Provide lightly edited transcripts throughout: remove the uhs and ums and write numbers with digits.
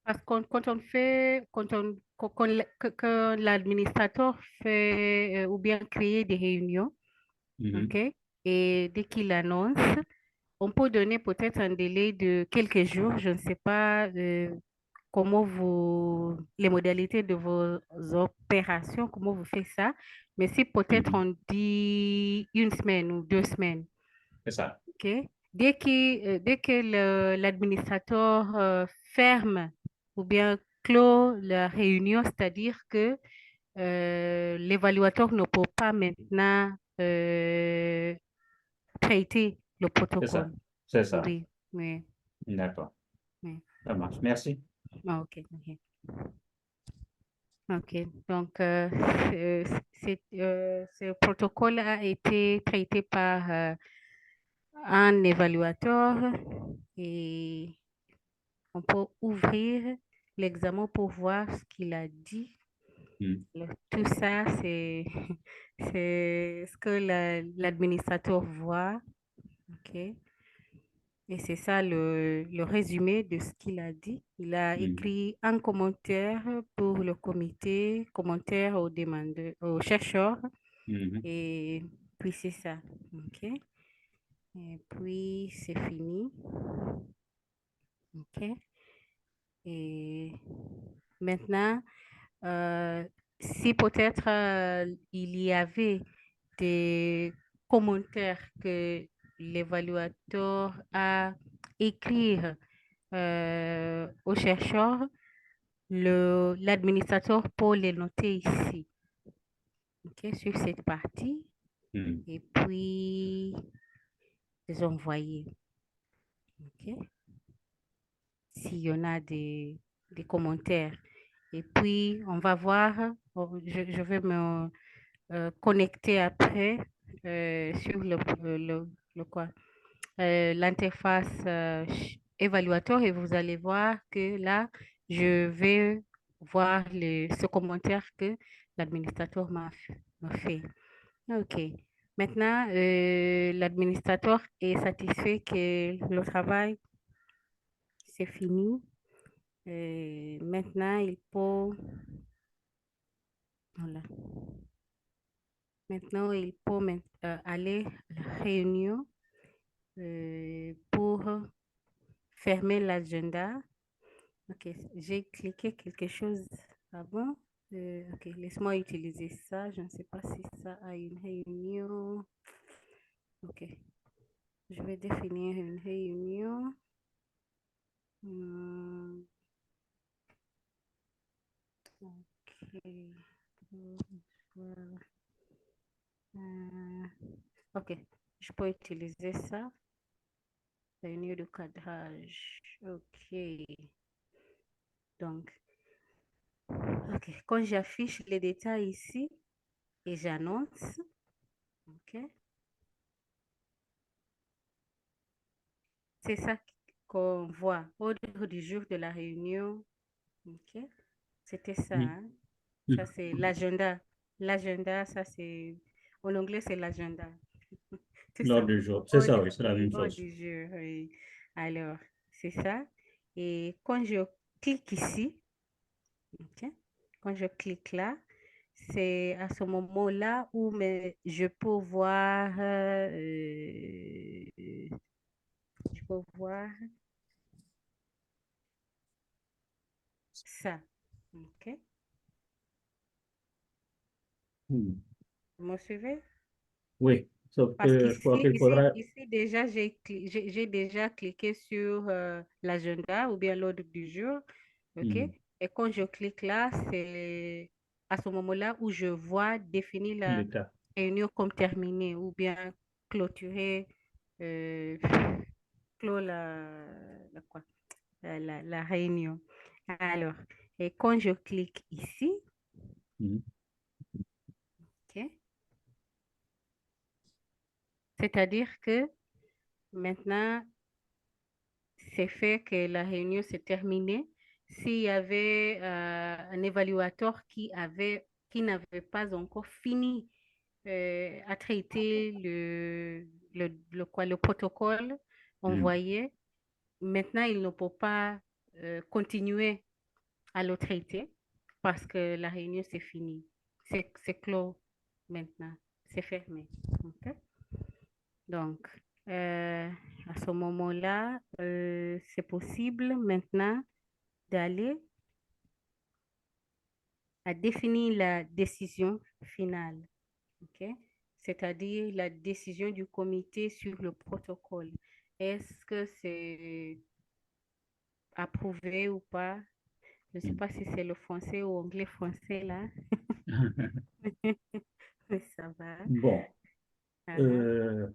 Parce que quand on fait, quand l'administrateur fait ou bien créer des réunions, Mhm. OK, et dès qu'il annonce, on peut donner peut-être un délai de quelques jours, je ne sais pas comment les modalités de vos opérations, comment vous faites ça, mais si peut-être Mhm. on dit une semaine ou 2 semaines, C'est ça. OK, dès que l'administrateur ferme ou bien clôt la réunion, c'est-à-dire que l'évaluateur ne peut pas maintenant traiter le C'est ça. protocole. C'est ça. Oui, oui, D'accord. oui. Ça marche. Merci. Ah, ok, ok. Ok, donc ce protocole a été traité par un évaluateur et on peut ouvrir l'examen pour voir ce qu'il a dit. Mhm. Tout ça, c'est ce que l'administrateur voit. Ok. Et c'est ça le résumé de ce qu'il a dit. Il a Mhm. écrit un commentaire pour le comité, commentaire aux demandeurs, aux chercheurs, Mhm. et puis c'est ça. OK? Et puis c'est fini. OK? Et maintenant, euh, si peut-être il y avait des commentaires que l'évaluateur a écrits aux chercheurs, l'administrateur peut les noter ici, ok, sur cette partie, Mhm. et puis les envoyer. Ok, s'il y en a des commentaires. Et puis, on va voir, je vais me connecter après sur le quoi, l'interface évaluateur et vous allez voir que là, je vais voir ce commentaire que l'administrateur m'a fait. OK. Maintenant, l'administrateur est satisfait que le travail, c'est fini. Maintenant, il peut, voilà. Maintenant, il peut aller à la réunion pour fermer l'agenda. Ok, j'ai cliqué quelque chose avant. Ok, laisse-moi utiliser ça. Je ne sais pas si ça a une réunion. Ok, je vais définir une réunion. Hmm, ok. Euh, ok, je peux utiliser ça. Réunion de cadrage. Ok, donc, ok, quand j'affiche les détails ici et j'annonce, ok, c'est ça qu'on voit. Ordre du jour de la réunion. OK. C'était ça, Mhm. hein. Ça, Mhm. c'est l'agenda. L'agenda, ça, c'est... En anglais, c'est l'agenda. Tout L'ordre du simplement. jour. C'est ça, oui, c'est la même Ordre chose. du jour, oui. Alors, c'est ça. Et quand je clique ici, OK, quand je clique là, c'est à ce moment-là où je peux voir, je peux voir ça. OK. Mhm. Vous me suivez? Oui, sauf Parce que je crois qu'il faudra. ici déjà, j'ai déjà cliqué sur l'agenda ou bien l'ordre du jour. OK? Mhm. Et quand je clique là, c'est à ce moment-là où je vois définir la L'état. réunion comme terminée ou bien clôturer, euh, clore quoi? La réunion. Alors, et quand je clique ici, Mhm. OK? C'est-à-dire que maintenant, c'est fait que la réunion s'est terminée. S'il y avait un évaluateur qui n'avait pas encore fini à traiter le protocole Mhm. envoyé, maintenant il ne peut pas continuer. à l'autorité parce que la réunion, c'est fini. C'est clos maintenant. C'est fermé. OK? Donc, à ce moment-là, c'est possible maintenant d'aller à définir la décision finale. OK? C'est-à-dire la décision du comité sur le protocole. Est-ce que c'est approuvé ou pas? Je ne sais pas si c'est le français ou anglais français là. Mais ça va. Bon, Uh-huh. euh,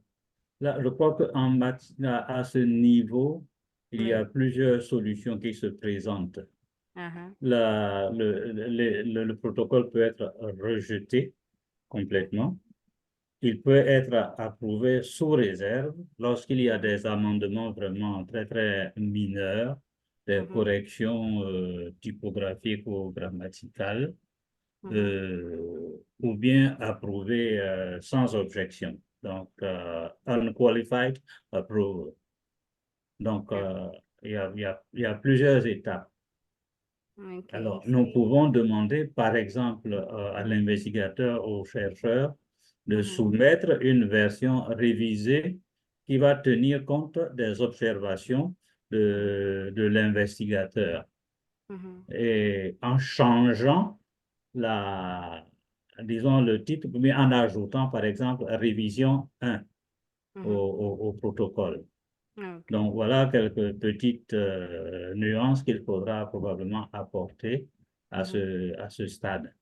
là, je crois qu'en à ce niveau, il y a Oui. plusieurs solutions qui se présentent. Uh-huh. Le protocole peut être rejeté complètement. Il peut être approuvé sous réserve lorsqu'il y a Mhm. des amendements vraiment très, très mineurs, des Mhm. corrections typographiques ou grammaticales, Mhm. ou bien approuvé sans objection. Donc, unqualified approval. Donc, Ah, il y a plusieurs étapes. ok, Alors, nous ici. pouvons demander, par exemple, à l'investigateur, au chercheur, de Mhm. soumettre une version révisée qui va tenir compte des observations Mhm. de l'investigateur. Mhm. Et en changeant disons, le titre, mais en ajoutant, par exemple, révision 1 Mhm. au protocole. Ah, ok. Donc, voilà quelques petites nuances qu'il faudra probablement apporter Mhm. à ce stade.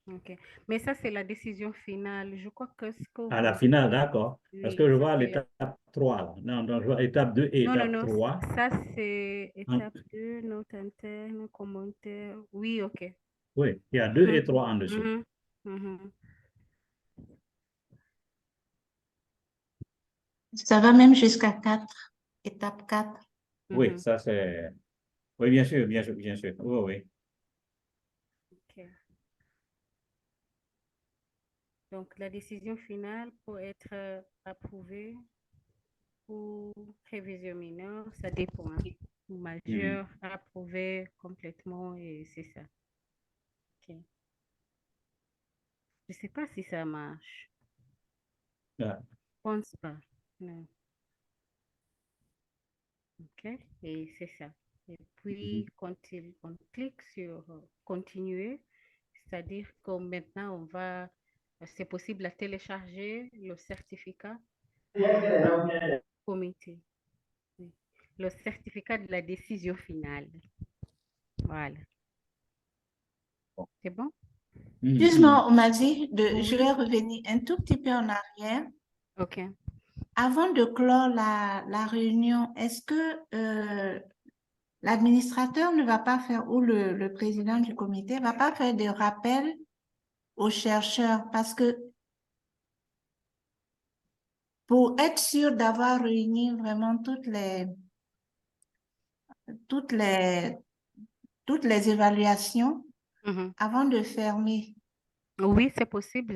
Ok. Mais ça, c'est la décision finale. Je crois que ce que À vous la dites, finale, d'accord. Parce que oui, je ça, vois c'est la... l'étape 3 là. Non, donc je vois étape 2 et Non, non, étape non. 3. Ça, c'est En- étape 2, note interne, commentaire. Oui, ok. oui, il y a 2 Mhm. et 3 en dessous. Mhm. Mhm. Ça va même jusqu'à 4, étape 4. Oui, Mhm. ça c'est... Oui, bien sûr, bien sûr, bien sûr. Oui, oui. Ok. Donc, la décision finale pour être approuvée ou révision mineure, ça dépend, hein. Ou Mhm. majeur, approuvé complètement et c'est ça. Ok. Je sais pas si ça marche. Ah, Je pense pas. Non. Ok. Et c'est ça. Et mhm. puis, quand on clique sur continuer, c'est-à-dire que maintenant, c'est possible à télécharger le certificat comité. Oui. Le certificat de la décision finale. Voilà. C'est bon? Mhm, mhm. Excuse-moi, on m'a dit, je Oui. vais revenir un tout petit peu en arrière. Ok. Avant de clore la réunion, est-ce que l'administrateur ne va pas faire, ou le président du comité, va pas faire des rappels aux chercheurs? Parce que pour être sûr d'avoir réuni vraiment toutes les, toutes les évaluations Mhm. avant de fermer. Oui, c'est possible.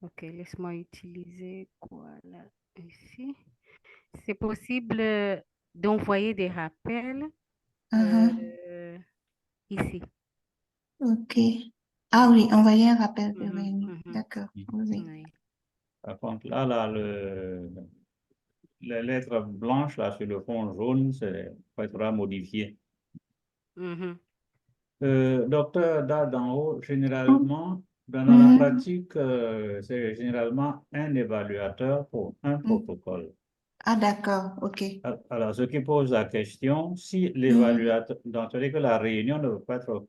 Ok, laisse-moi utiliser quoi là, ici. C'est possible d'envoyer des rappels Mhm. euh, ici. OK. Ah Oui. oui, envoyer un rappel de Mhm, réunion. mhm. D'accord. Mhm. Oui. Oui. Par contre, là, les lettres blanches là, sur le fond jaune, ça faudra modifier. Mhm, Docteur Dardanho, généralement, dans la Mhm. pratique, c'est généralement un évaluateur pour un Mhm. protocole. Ah, d'accord. OK. Alors, ce qui pose la question, si Mhm. l'évaluateur, donc, c'est-à-dire que la réunion ne veut pas être,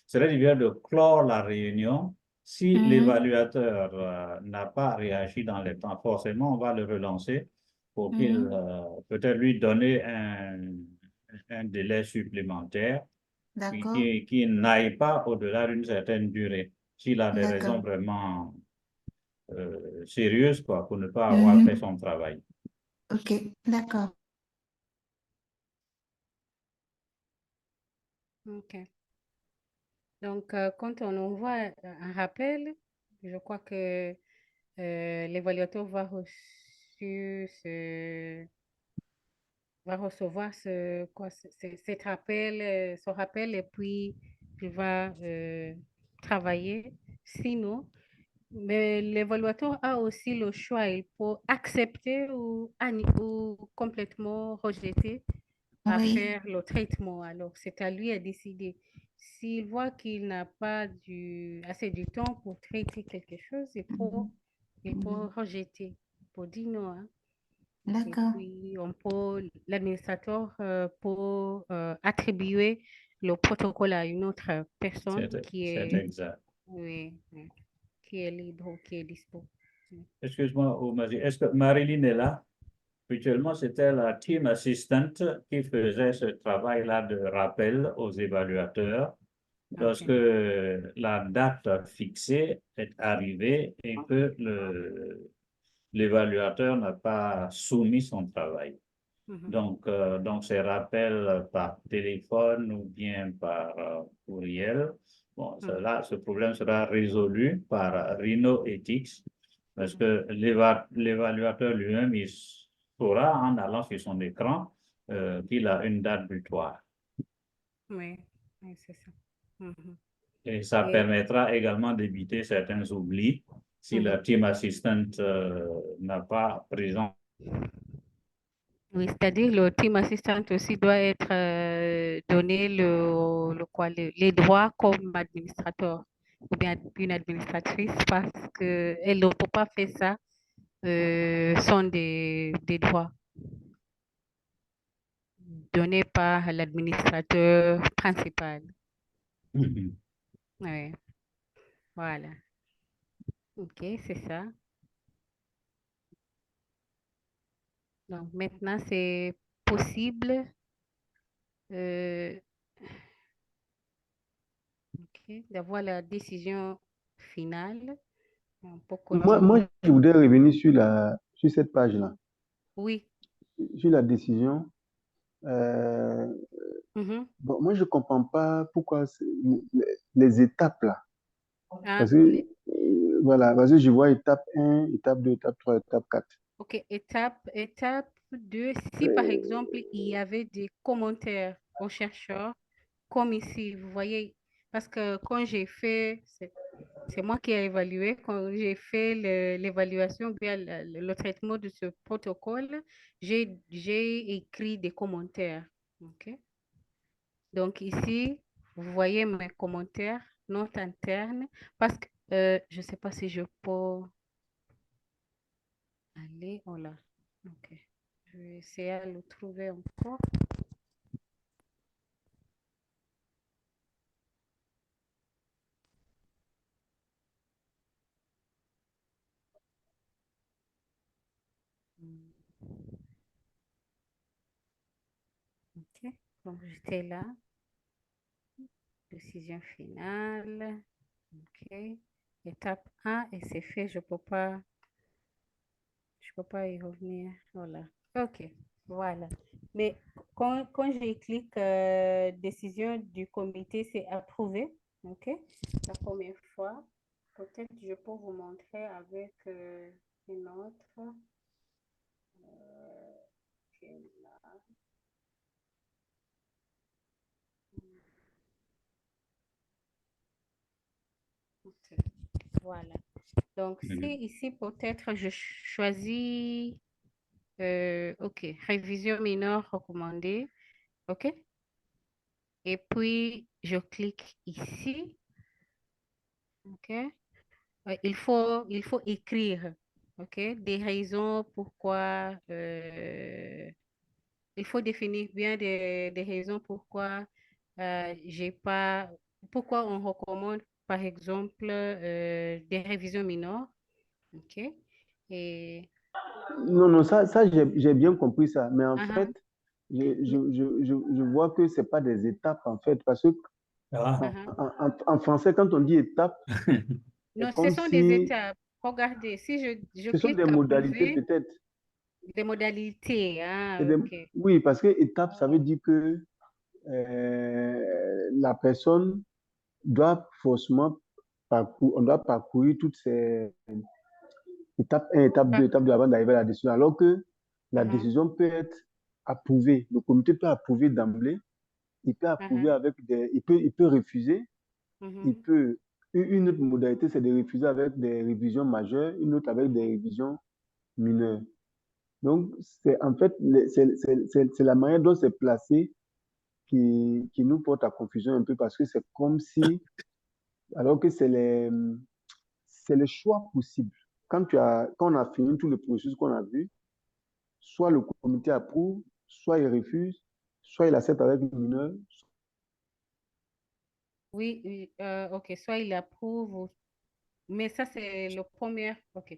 serait difficile de clore la réunion si Mhm. l'évaluateur n'a pas réagi dans les temps. Forcément, on va le relancer pour qu'il Mhm. peut-être lui donner un délai supplémentaire D'accord. qui n'aille pas au-delà d'une certaine durée, s'il a des raisons D'accord. vraiment sérieuses quoi, pour ne pas avoir fait Mhm. son travail. OK. D'accord. ok. Donc, quand on envoie un rappel, je crois que l'évaluateur va va recevoir cet rappel, ce rappel et puis il va travailler. Sinon, mais l'évaluateur a aussi le choix. Il peut accepter ou complètement rejeter à Oui. faire le traitement. Alors, c'est à lui à décider. S'il voit qu'il n'a pas assez de temps pour traiter quelque chose, il peut rejeter, pour dire non, hein. Et D'accord. puis, l'administrateur peut attribuer le protocole à une autre personne C'est exact. oui, oui, qui est libre ou qui est dispo. Excuse-moi, Oumasi, est-ce que Marilyn est là? Habituellement, c'était la team assistant qui faisait ce travail-là de rappel aux évaluateurs lorsque Ok. la date fixée est arrivée et que l'évaluateur n'a pas soumis son travail. Mhm. Donc ces rappels par téléphone ou bien par courriel, bon, ce problème sera résolu par Rhino Ethics parce que l'évaluateur lui-même, il saura en allant sur son écran qu'il a une date butoir. Oui, oui, c'est ça. Mhm. Et ça Et, permettra également d'éviter certains oublis si la mhm. team assistant n'a pas présent. Oui, c'est-à-dire le team assistant aussi doit être donné les droits comme administrateur ou bien une administratrice parce qu'elle ne peut pas faire ça sans des droits donnés par l'administrateur principal. Oui, voilà. Ok, c'est ça. Donc maintenant, c'est possible euh, ok, d'avoir la décision finale. On peut Moi, continuer. je voudrais revenir sur cette page-là, Oui. sur la décision. Mhm. Bon, moi, je ne comprends pas pourquoi les étapes là. Ah, Parce que, voilà, parce que je vois étape 1, étape 2, étape 3, étape 4. ok, étape 2. Si par exemple, il y avait des commentaires aux chercheurs, comme ici, vous voyez, parce que quand j'ai fait, c'est moi qui ai évalué, quand j'ai fait l'évaluation, bien le traitement de ce protocole, j'ai écrit des commentaires. Ok. Donc ici, vous voyez mes commentaires, notes internes, parce que je ne sais pas si je peux aller. Oh là. Ok. Je vais essayer de le trouver encore. Ok. Donc j'étais là. Décision finale. Ok. Étape 1 et c'est fait. Je peux pas y revenir. Voilà. Ok. Voilà. Mais quand je clique décision du comité, c'est approuvé. Ok. La première fois. Peut-être je peux vous montrer avec une autre. Ok, là. Ok. Voilà. Donc, si ici, peut-être, je choisis, OK, révision mineure recommandée, OK? Et puis, je clique ici, OK? Il faut écrire, OK? Des raisons pourquoi, il faut définir bien des raisons j'ai pas, pourquoi on recommande, par exemple, des révisions mineures, OK? Et Non, non, ça j'ai bien compris ça. Mais en ah, fait, je vois que ce n'est pas des étapes, en fait. Parce que Ah. ah, en français, quand on dit étape, non, c'est ce comme sont des si étapes. Regardez, si je ce sont des clique modalités approuver, peut-être. des modalités. Ah, C'est des- OK. Oui, parce que étape, ça veut dire que la personne doit forcément on doit parcourir toutes ces étapes 1, étape 2, Pas- étape 2 avant d'arriver à la décision. Alors que la mhm, décision peut être approuver. Le comité peut approuver d'emblée. Il peut approuver avec il peut refuser. Il peut, une autre modalité, c'est de refuser avec des révisions majeures, une autre avec des révisions mineures. Donc, c'est en fait, c'est la manière dont c'est placé qui nous porte à confusion un peu parce que c'est comme si, alors que c'est les choix possibles. Quand on a fini tout le processus qu'on a vu, soit le comité approuve, soit il refuse, soit il accepte avec une mineure. Oui, oui, ok, soit il approuve, mais ça c'est le premier, ok.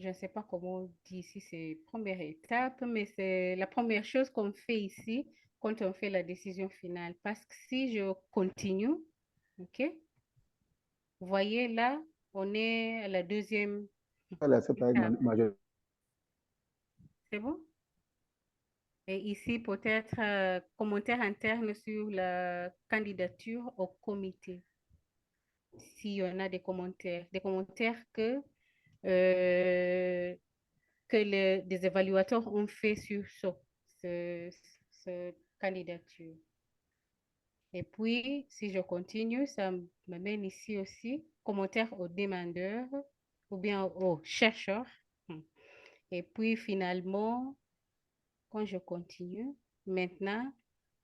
Je ne sais pas comment on dit ici, c'est première étape, mais c'est la première chose qu'on fait ici quand on fait la décision finale. Parce que si je continue, ok, vous voyez là, on est à la deuxième Elle accepte avec étape. majorité. C'est bon? Et ici, peut-être commentaire interne sur la candidature au comité. S'il y en a des commentaires que des évaluateurs ont fait sur ce candidature. Et puis, si je continue, ça me mène ici aussi, commentaire aux demandeurs ou bien aux chercheurs. Et puis, finalement, quand je continue, maintenant,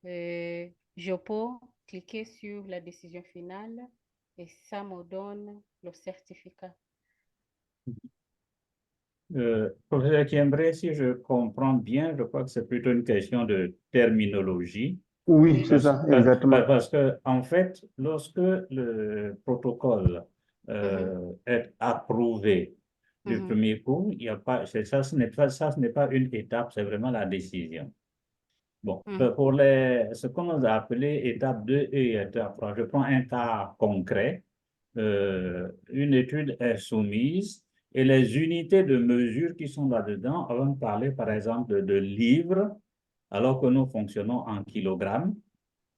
je peux cliquer sur la décision finale et ça me donne le certificat. Professeur Kiembre, si je comprends bien, je crois que c'est plutôt une question de terminologie. Oui, c'est ça, exactement. Parce que, en fait, lorsque le protocole est approuvé du premier coup, il y a pas, ça, ce n'est pas une étape, c'est vraiment la décision. Bon, pour ce qu'on a appelé étape 2 et étape 3, je prends un cas concret. Une étude est soumise et les unités de mesure qui sont là-dedans, on va parler par exemple de livres, alors que nous fonctionnons en kilogrammes,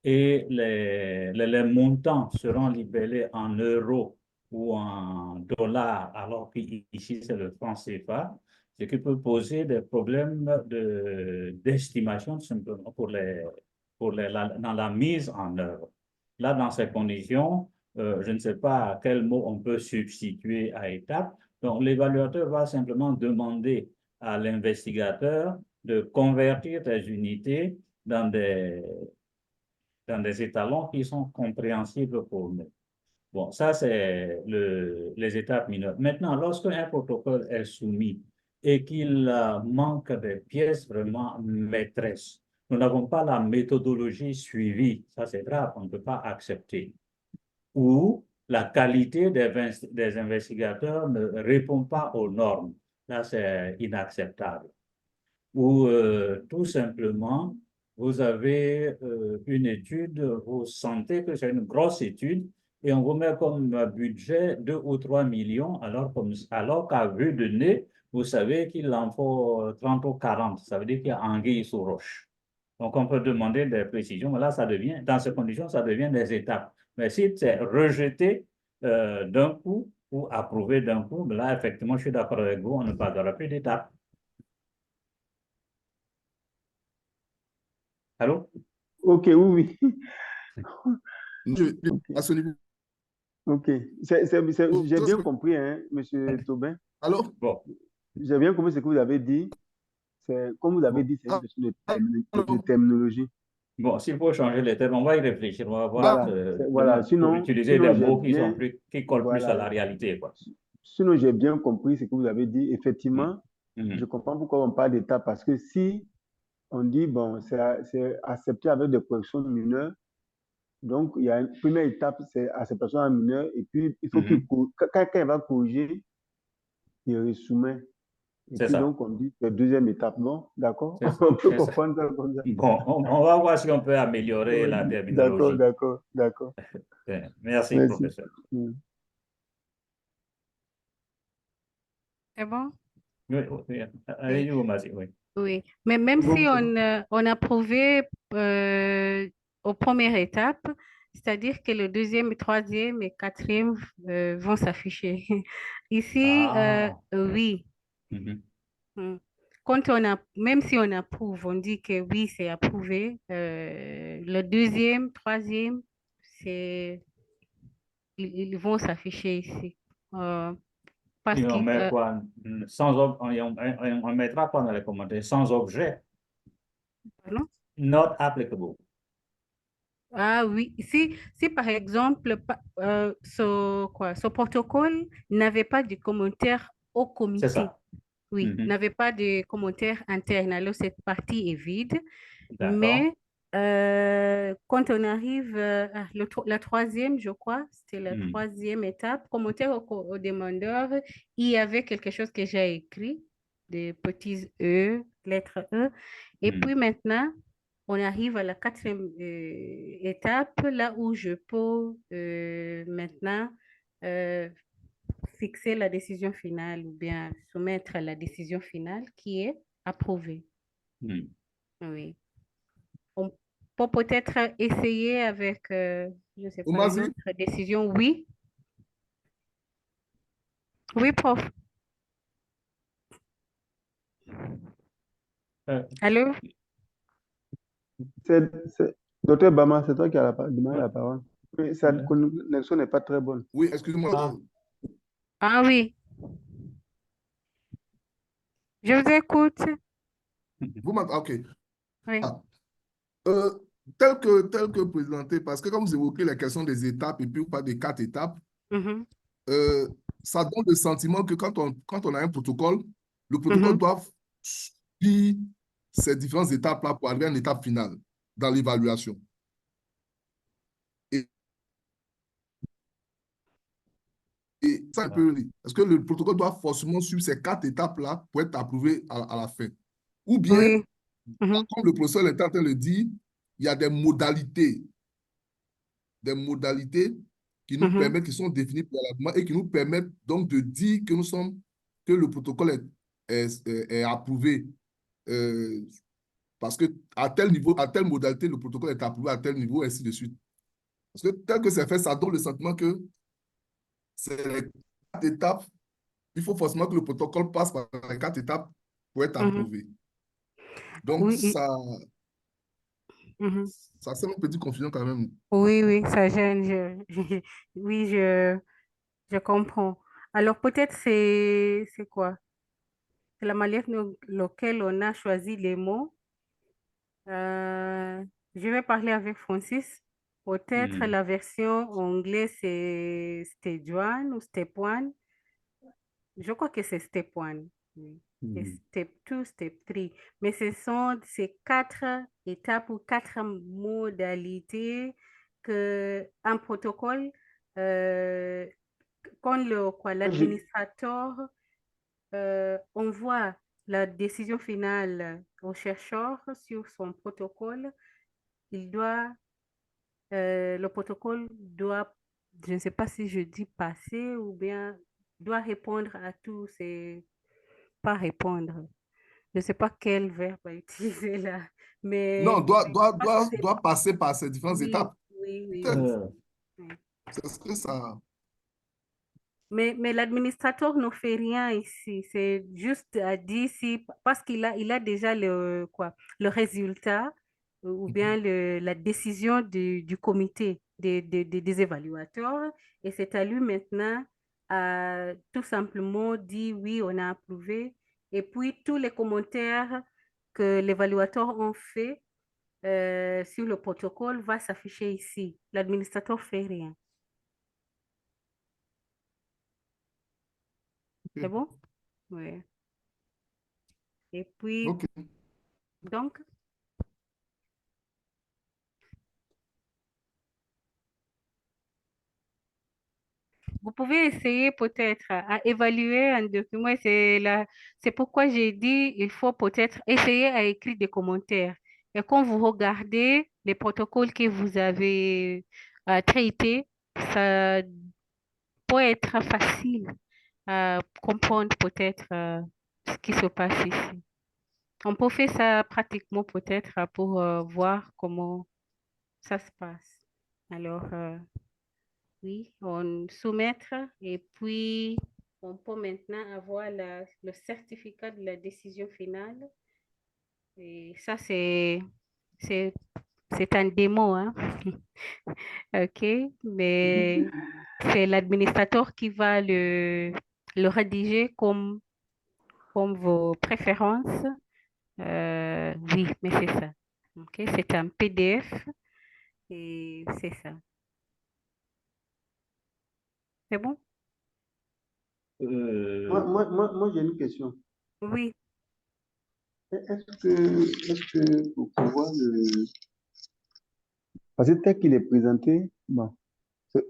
et les montants seront libellés en euros ou en dollars, alors qu'ici c'est le franc CFA, ce qui peut poser des problèmes d'estimation simplement dans la mise en œuvre. Là, dans ces conditions, je ne sais pas à quel mot on peut substituer à étape. Donc, l'évaluateur va simplement demander à l'investigateur de convertir des unités dans des étalons qui sont compréhensibles pour nous. Bon, ça, c'est les étapes mineures. Maintenant, lorsqu'un protocole est soumis et qu'il manque des pièces vraiment maîtresses, nous n'avons pas la méthodologie suivie, ça c'est grave, on ne peut pas accepter. Ou la qualité des investigateurs ne répond pas aux normes, là c'est inacceptable. Ou tout simplement, vous avez une étude, vous sentez que c'est une grosse étude et on vous met comme budget 2 ou 3 millions, alors qu'à vue de nez, vous savez qu'il en faut 30 ou 40. Ça veut dire qu'il y a anguille sous roche. Donc, on peut demander des précisions, mais là, dans ces conditions, ça devient des étapes. Mais si c'est rejeté d'un coup ou approuvé d'un coup, là, effectivement, je suis d'accord avec vous, on ne parlera plus d'étapes. Allô? Ok, oui, oui. À ce niveau. Ok. J'ai bien compris, hein, Monsieur Tobin. Allô? Bon. J'ai bien compris ce que vous avez dit. Comme vous avez dit, c'est une question de terminologie. Bon, s'il faut changer les termes, on va y réfléchir. On va voir Voilà. pour Sinon, utiliser des mots qui collent plus voilà. à la réalité, quoi. Sinon, j'ai bien compris ce que vous avez dit. Effectivement, je comprends pourquoi on parle d'étape. Parce que si on dit, bon, c'est accepté avec des corrections mineures, donc il y a une première étape, c'est acceptation en mineur, et puis il faut quand il va corriger, il resoumet. Et puis ça. donc on dit la deuxième étape, non? D'accord? On peut comprendre ça comme ça. Bon, on va voir si on peut améliorer la terminologie. D'accord. Merci, professeur. C'est bon? Oui. Allez-y, Mazie, oui. Oui, mais même si on a prouvé aux premières étapes, c'est-à-dire que le deuxième, troisième et quatrième vont s'afficher. Ici, oui. quand on a, même si on approuve, on dit que oui, c'est approuvé. Le deuxième, troisième, c'est, ils vont s'afficher ici. Parce Et on qu'ils, met quoi? On mettra quoi dans les commentaires? Sans objet. pardon? Not applicable. Ah oui, si par exemple, ce protocole n'avait pas de commentaires au C'est comité, ça. oui, Mhm. n'avait pas de commentaires internes, alors cette partie est vide. D'accord. Mais quand on arrive à la troisième, je crois, c'était la Mhm. troisième étape, commentaire au demandeur, il y avait quelque chose que j'ai écrit, des petits E, lettres E. Et Mhm. puis maintenant, on arrive à la quatrième étape, là où je peux maintenant euh, fixer la décision finale ou bien soumettre la décision finale qui est approuvée. Mhm. Oui. On peut peut-être essayer avec, je ne sais pas, une Omazi, autre décision. Oui, oui, prof. Euh, Allô? Docteur Bama, c'est toi qui as demandé ouais. la parole. Mais sa connexion n'est pas très bonne. oui, excusez-moi. Ah. Ah oui, je vous écoute. Vous m'entendez? OK. Oui. Ah, tel que présenté, parce que comme vous évoquez la question des étapes et puis pas des 4 étapes, Mhm, ça donne le sentiment que quand on a un protocole, le protocole mhm. doit suivre ces différentes étapes-là pour arriver à une étape finale dans l'évaluation. Et, et ça, un peu, parce que le protocole doit forcément suivre ces 4 étapes-là pour être approuvé à la fin. Ou bien, Oui. Mhm, comme le professeur est en train de le dire, il y a des modalités qui nous mhm. permettent, qui sont définies préalablement et qui nous permettent donc de dire que que le protocole est approuvé. Parce que à tel niveau, à telle modalité, le protocole est approuvé à tel niveau, ainsi de suite. Parce que tel que c'est fait, ça donne le sentiment que c'est les 4 étapes. Il faut forcément que le protocole passe par les 4 étapes pour être Mhm. approuvé. Donc, Oui, mhm. ça sème une petite confusion quand même. Oui, oui, ça gêne. Oui, je comprends. Alors peut-être c'est quoi? C'est la manière laquelle on a choisi les mots. Je vais parler avec Francis. Peut-être Mhm. la version anglaise, c'est Step 1 ou Step 1. Je crois que c'est Step 1. Oui. C'est Mhm. Step 2, Step 3. Mais ce sont ces 4 étapes ou 4 modalités qu'un protocole, euh, quand l'administrateur envoie la décision finale au chercheur sur son protocole, il doit, le protocole doit, je ne sais pas si je dis passer ou bien doit répondre à tous ces, pas répondre. Je ne sais pas quel verbe utiliser là, Non, mais doit passer par ces différentes oui, étapes. oui, oui, Peut-être, oui. Euh, Oui. c'est ce que ça. Mais l'administrateur ne fait rien ici. C'est juste à dire si, parce il a déjà le résultat ou bien la décision du comité des évaluateurs. Et c'est à lui maintenant à tout simplement dire oui, on a approuvé. Et puis tous les commentaires que l'évaluateur ont fait sur le protocole va s'afficher ici. L'administrateur fait rien. C'est Ok. bon? Oui. Et puis, Ok. donc, vous pouvez essayer peut-être à évaluer un document. C'est pourquoi j'ai dit, il faut peut-être essayer à écrire des commentaires. Et quand vous regardez les protocoles que vous avez traités, ça peut être facile à comprendre peut-être ce qui se passe ici. On peut faire ça pratiquement peut-être pour voir comment ça se passe. Alors, oui, on soumettre et puis on peut maintenant avoir le certificat de la décision finale. Et ça, c'est un démo, hein? OK, mais c'est l'administrateur qui va le rédiger comme vos préférences. Oui, mais c'est ça. OK, c'est un PDF et c'est ça. C'est bon? Moi, j'ai une question. Oui. Est-ce que pour pouvoir le... Parce que tel qu'il est présenté, bon, c'est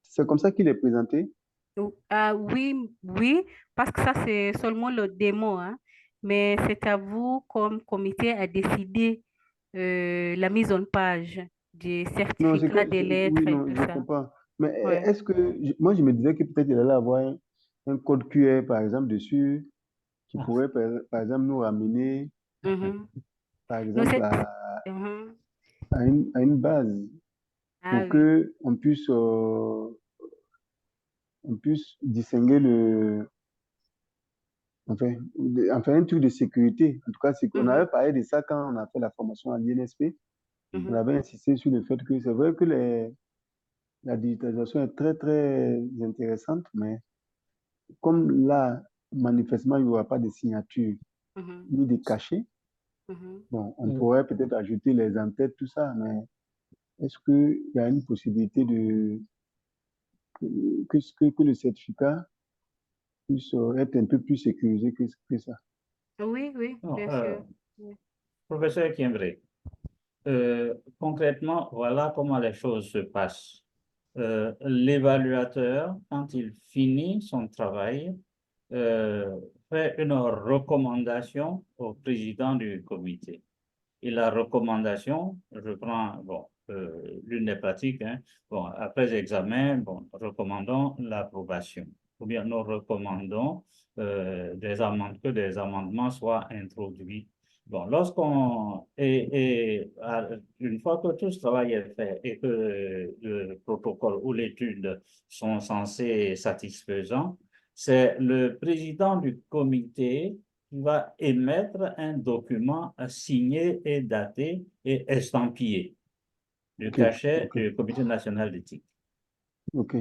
c'est comme ça qu'il est présenté. Ah, oui, oui, parce que ça, c'est seulement le démo, hein. Mais c'est à vous, comme comité, à décider la mise en page des Non, certificats des lettres oui, et non, tout je ça. comprends. Mais Ouais. est-ce que, moi, je me disais que peut-être il allait avoir un code QR, par exemple, dessus, qui Ah, pourrait, par exemple, nous ramener, Mhm. par Non, exemple, Mhm. à une base Ah pour oui. que on puisse distinguer enfin, un truc de sécurité. En tout cas, c'est qu'on Mhm. avait parlé de ça quand on a fait la formation à l'INSP. On Mhm. avait insisté sur le fait que c'est vrai que la digitalisation est très, très intéressante, mais comme là, manifestement, il n'y aura pas de signature Mhm. ni de cachet, Mhm. bon, on pourrait peut-être ajouter les en-têtes, tout ça, mais est-ce qu'il y a une possibilité que le certificat puisse être un peu plus sécurisé que ça? Oui, oui, non, bien sûr. Oui. professeur Kiembre, concrètement, voilà comment les choses se passent. L'évaluateur, quand il finit son travail, fait une recommandation au président du comité. Et la recommandation, je prends bon, l'une des pratiques, hein, bon, après examen, bon, recommandons l'approbation. Ou bien nous recommandons que des amendements soient introduits. Bon, une fois que tout ce travail est fait et que le protocole ou l'étude sont censés satisfaisants, c'est le président du comité va émettre un document signé et daté et estampillé du Ok, cachet ok, du Comité national d'éthique. ok.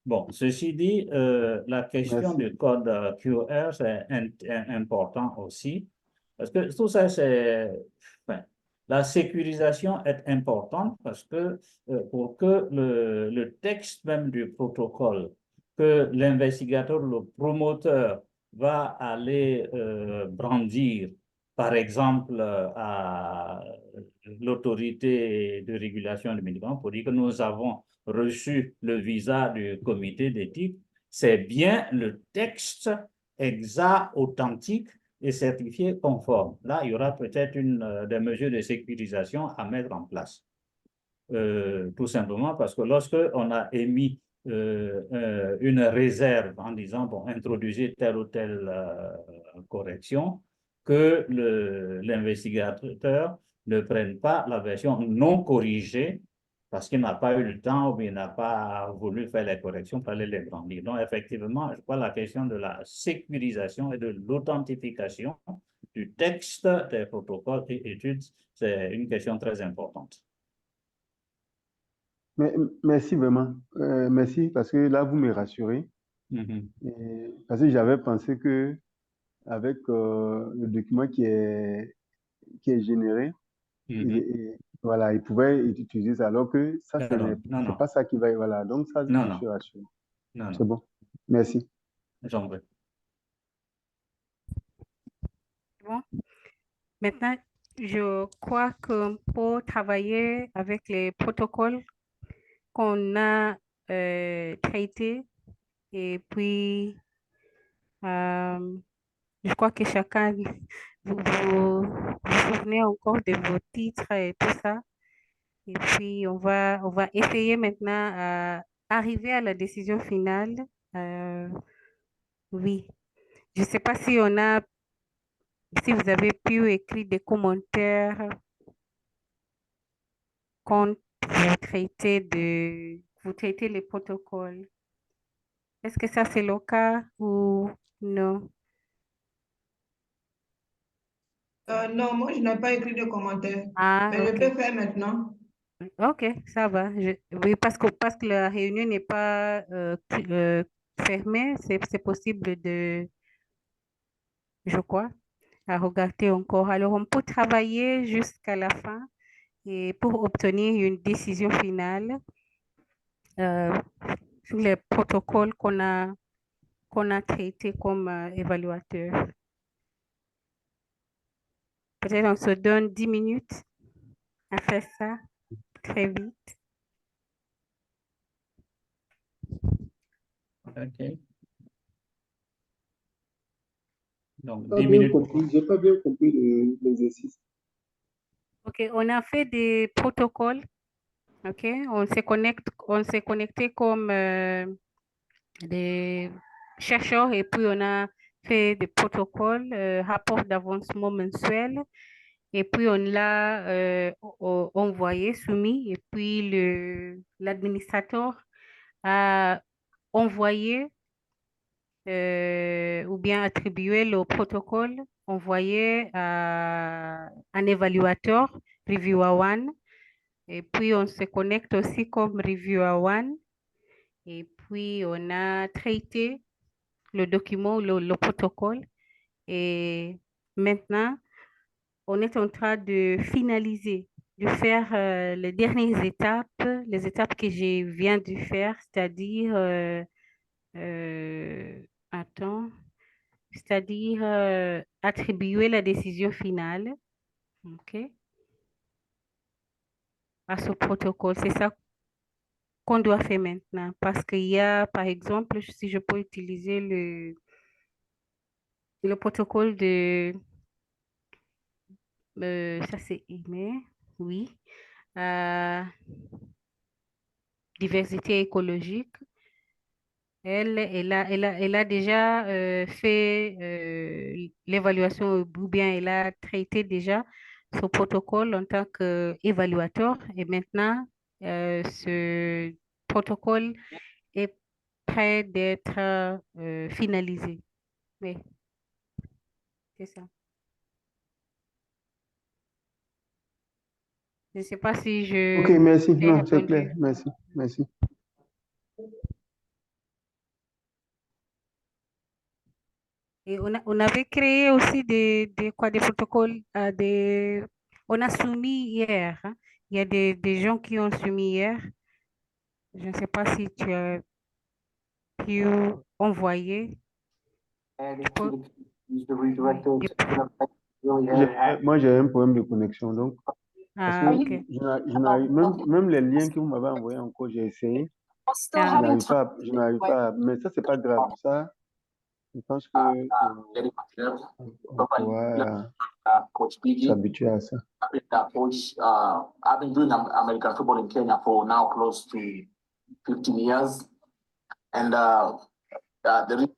Bon, ceci dit, la question Merci. du code QR, c'est important aussi, parce que tout ça, enfin, la sécurisation est importante parce que pour que le texte même du protocole que l'investigateur, le promoteur va aller brandir, par exemple, à l'autorité de régulation des médicaments, pour dire que nous avons reçu le visa du comité d'éthique, c'est bien le texte exact, authentique et certifié conforme. Là, il y aura peut-être des mesures de sécurisation à mettre en place. Tout simplement parce que lorsque on a émis une réserve en disant, bon, introduisez telle ou telle correction, que l'investigateur ne prenne pas la version non corrigée parce qu'il n'a pas eu le temps ou bien n'a pas voulu faire les corrections pour aller les brandir. Donc, effectivement, je crois que la question de la sécurisation et de l'authentification du texte des protocoles et études, c'est une question très importante. Merci vraiment. Merci parce que là, vous me rassurez. Mhm. Parce que j'avais pensé que avec le document qui est généré, Mhm. voilà, il pouvait utiliser ça, alors que ça, Non, non, non, c'est non, pas ça qui va. Voilà, donc ça, non, je non, suis rassuré. non, C'est non, bon. Merci. j'en veux. Bon. Maintenant, je crois qu'on peut travailler avec les protocoles qu'on a traités et puis je crois que chacun, vous souvenez encore de vos titres et tout ça. Et puis, on va essayer maintenant à arriver à la décision finale. Euh, oui, je ne sais pas si vous avez pu écrire des commentaires quand vous traitez les protocoles. Est-ce que ça c'est le cas ou non? Non, moi, je n'ai pas écrit de commentaire, Ah, mais je ok. peux faire maintenant. Ok, ça va. Oui, parce que la réunion n'est pas fermée, c'est possible je crois, à regarder encore. Alors, on peut travailler jusqu'à la fin et pour obtenir une décision finale euh, sur les protocoles qu'on a traités comme évaluateurs. Peut-être on se donne 10 minutes à faire ça très vite. OK. Donc, Pas 10 bien minutes. compris, j'ai pas bien compris l'exercice. OK, on a fait des protocoles. OK, on s'est connecté comme des chercheurs et puis on a fait des protocoles, rapport d'avancement mensuel et puis on l'a envoyé, soumis et puis l'administrateur a envoyé ou bien attribué le protocole envoyé à un évaluateur, Reviewer One. Et puis, on se connecte aussi comme Reviewer One. Et puis, on a traité le document, le protocole. Et maintenant, on est en train de finaliser, de faire les étapes que je viens de faire, c'est-à-dire, attends, c'est-à-dire attribuer la décision finale, ok, à ce protocole. C'est ça qu'on doit faire maintenant parce qu'il y a, par exemple, si je peux utiliser le protocole de, ça c'est email, oui, euh, diversité écologique. Elle a déjà fait l'évaluation ou bien elle a traité déjà ce protocole en tant qu'évaluateur et maintenant ce protocole est prêt d'être finalisé. Oui, c'est ça. Je ne sais pas si Ok, je merci. t'ai Non, c'est clair. répondu. Merci. Merci. Et on avait créé aussi des protocoles, on a soumis hier, hein. Il y a des gens qui ont soumis hier. Je ne sais pas si tu as pu envoyer. Tu peux- oui, Moi, j'ai un problème de connexion. Donc, parce que ah, ok. je n'arrive, même les liens que vous m'avez envoyés encore, j'ai essayé. Ah, Je n'arrive pas. Mais ça, c'est pas grave. Ça, je pense que on pourra s'habituer à ça. I've been doing American football in Kenya for now close to 15 years. And the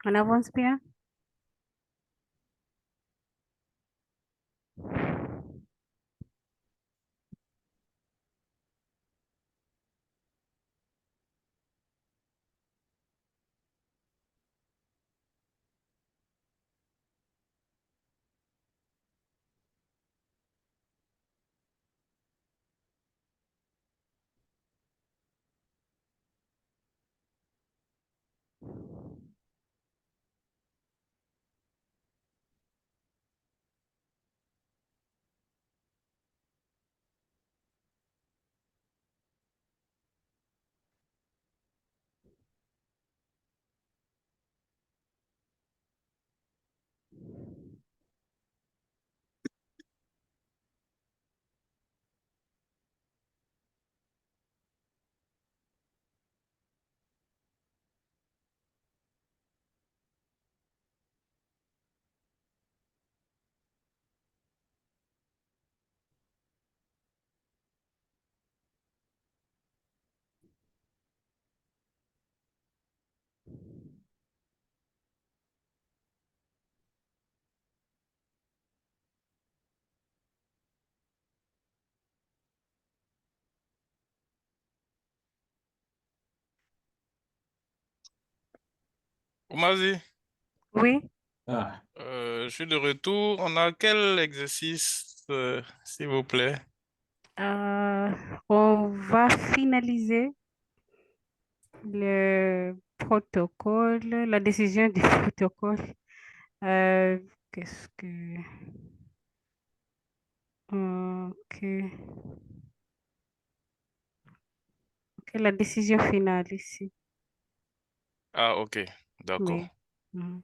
On avance bien? Omazi, Oui. Ah, je suis de retour. On a quel exercice, s'il vous plaît? Euh, on va finaliser le protocole, la décision du protocole. Euh, qu'est-ce que... Ok. Ok, la décision finale ici. Ah, ok, d'accord. Oui. Mhm.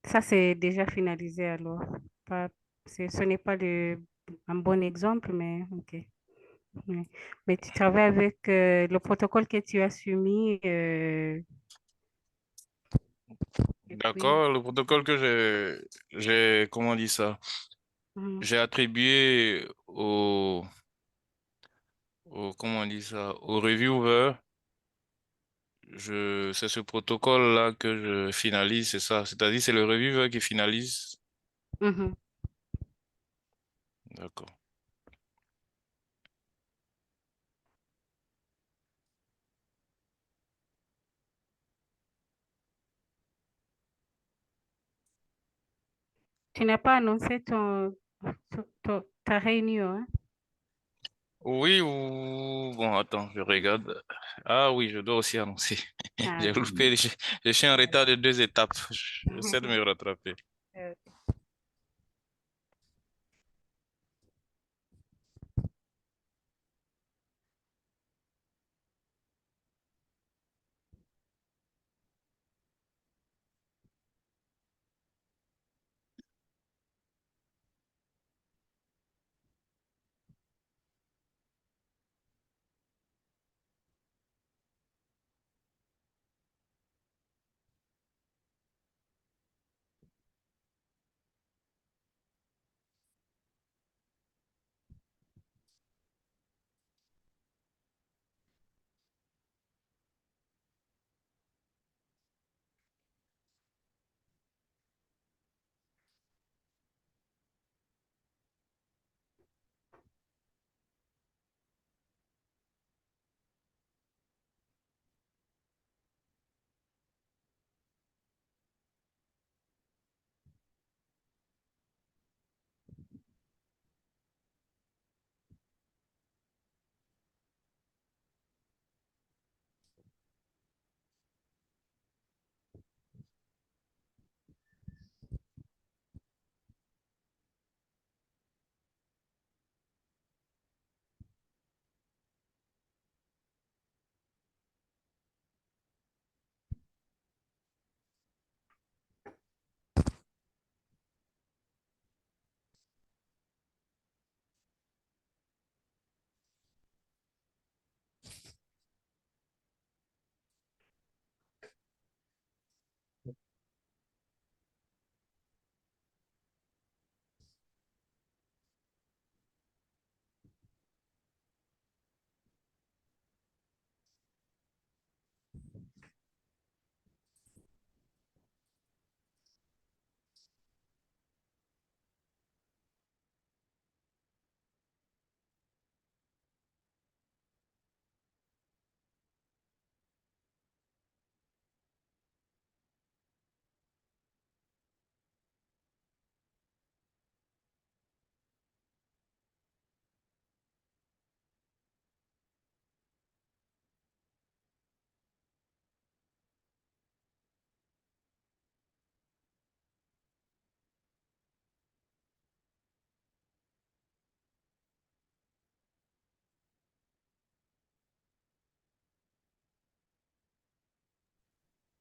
Ça, c'est déjà finalisé alors. Pas, ce n'est pas un bon exemple, mais ok. Oui. Mais tu travailles avec le protocole que tu as soumis et puis... D'accord, le protocole que comment on dit ça? Mhm. J'ai attribué comment on dit ça? Au reviewer. C'est ce protocole-là que je finalise, c'est ça. C'est-à-dire, c'est le reviewer qui finalise. Mhm. D'accord. Tu n'as pas annoncé ta réunion, hein? Oui, ou, bon, attends, je regarde. Ah oui, je dois aussi annoncer. Ah, J'ai loupé, je suis en retard de 2 étapes. J'essaie de me rattraper. euh,